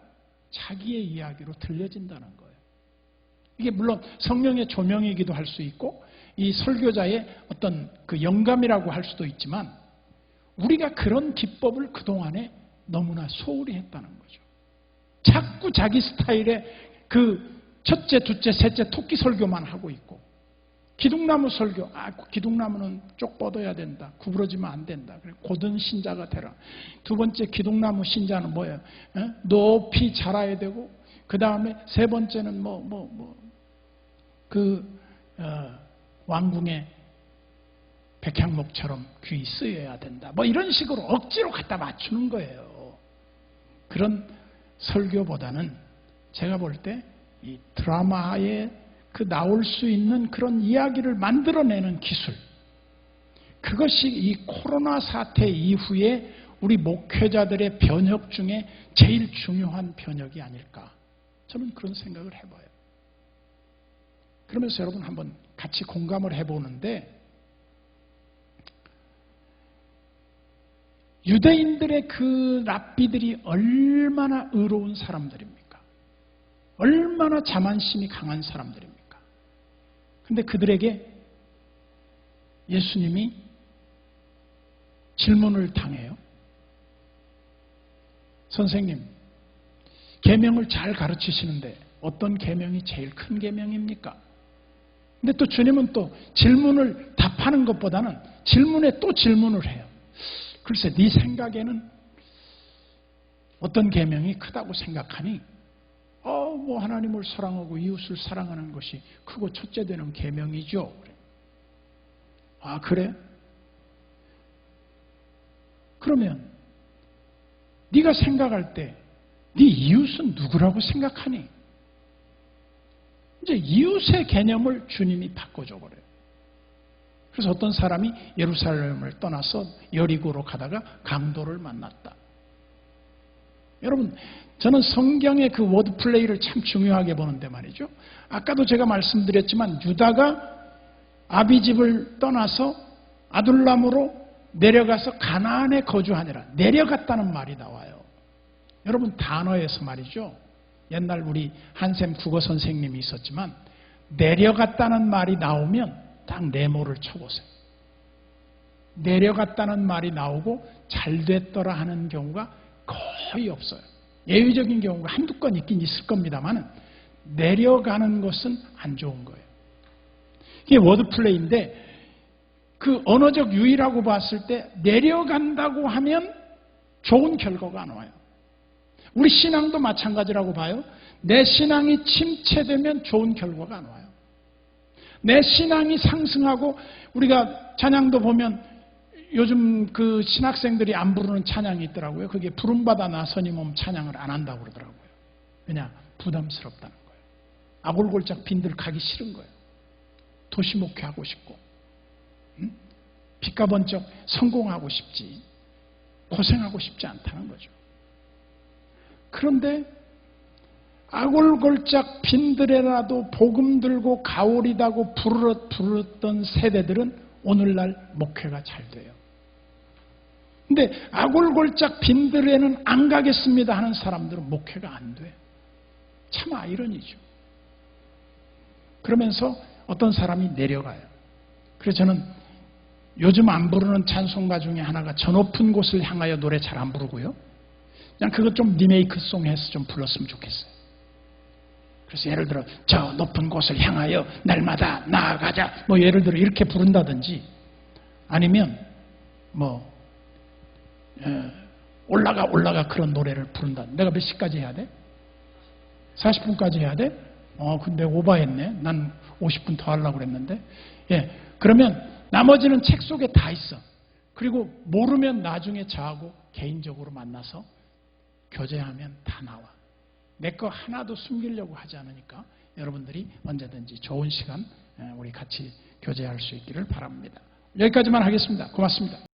자기의 이야기로 들려진다는 거예요. 이게 물론 성령의 조명이기도 할 수 있고 이 설교자의 어떤 그 영감이라고 할 수도 있지만, 우리가 그런 기법을 그동안에 너무나 소홀히 했다는 거죠. 자꾸 자기 스타일의 그 첫째, 둘째, 셋째 토끼 설교만 하고 있고, 기둥나무 설교, 기둥나무는 쪽 뻗어야 된다, 구부러지면 안 된다, 고든 신자가 되라. 두 번째 기둥나무 신자는 뭐예요? 높이 자라야 되고, 그 다음에 세 번째는 왕궁의 백향목처럼 귀 쓰여야 된다, 이런 식으로 억지로 갖다 맞추는 거예요. 그런 설교보다는 제가 볼 때 이 드라마에 그 나올 수 있는 그런 이야기를 만들어내는 기술, 그것이 이 코로나 사태 이후에 우리 목회자들의 변혁 중에 제일 중요한 변혁이 아닐까, 저는 그런 생각을 해봐요. 그러면서 여러분 한번 같이 공감을 해보는데, 유대인들의 그 랍비들이 얼마나 의로운 사람들입니까? 얼마나 자만심이 강한 사람들입니까? 근데 그들에게 예수님이 질문을 당해요. 선생님, 계명을 잘 가르치시는데 어떤 계명이 제일 큰 계명입니까? 근데 또 주님은 또 질문을 답하는 것보다는 질문에 또 질문을 해요. 글쎄, 네 생각에는 어떤 계명이 크다고 생각하니? 하나님을 사랑하고 이웃을 사랑하는 것이 크고 첫째 되는 계명이죠. 아, 그래? 그러면 네가 생각할 때 네 이웃은 누구라고 생각하니? 이제 이웃의 개념을 주님이 바꿔줘 버려요. 그래서 어떤 사람이 예루살렘을 떠나서 여리고로 가다가 강도를 만났다. 여러분, 저는 성경의 그 워드플레이를 참 중요하게 보는데 말이죠. 아까도 제가 말씀드렸지만 유다가 아비집을 떠나서 아둘람으로 내려가서 가나안에 거주하니라. 내려갔다는 말이 나와요. 여러분, 단어에서 말이죠. 옛날 우리 한샘 국어 선생님이 있었지만 내려갔다는 말이 나오면 딱 네모를 쳐보세요. 내려갔다는 말이 나오고 잘 됐더라 하는 경우가 거의 없어요. 예외적인 경우가 한두 건 있긴 있을 겁니다만 내려가는 것은 안 좋은 거예요. 이게 워드플레이인데 그 언어적 유의라고 봤을 때 내려간다고 하면 좋은 결과가 안 와요. 우리 신앙도 마찬가지라고 봐요. 내 신앙이 침체되면 좋은 결과가 안 와요. 내 신앙이 상승하고, 우리가 찬양도 보면 요즘 그 신학생들이 안 부르는 찬양이 있더라고요. 그게 부름받아 나서니 몸 찬양을 안 한다고 그러더라고요. 왜냐? 부담스럽다는 거예요. 아골골짝 빈들 가기 싫은 거예요. 도시 목회하고 싶고, 빛과 번쩍 성공하고 싶지, 고생하고 싶지 않다는 거죠. 그런데 아골골짝 빈들에라도 복음 들고 가오리다고 부르던 세대들은 오늘날 목회가 잘 돼요. 근데 아골골짝 빈들에는 안 가겠습니다 하는 사람들은 목회가 안 돼요. 참 아이러니죠. 그러면서 어떤 사람이 내려가요. 그래서 저는 요즘 안 부르는 찬송가 중에 하나가 저 높은 곳을 향하여 노래 잘 안 부르고요. 그냥 그거 좀 리메이크송 해서 좀 불렀으면 좋겠어요. 그래서 예를 들어 저 높은 곳을 향하여 날마다 나아가자, 예를 들어 이렇게 부른다든지, 아니면 올라가 그런 노래를 부른다. 내가 몇 시까지 해야 돼? 40분까지 해야 돼? 근데 오버했네. 난 50분 더 하려고 그랬는데. 그러면 나머지는 책 속에 다 있어. 그리고 모르면 나중에 저하고 개인적으로 만나서 교제하면 다 나와. 내 거 하나도 숨기려고 하지 않으니까 여러분들이 언제든지 좋은 시간 우리 같이 교제할 수 있기를 바랍니다. 여기까지만 하겠습니다. 고맙습니다.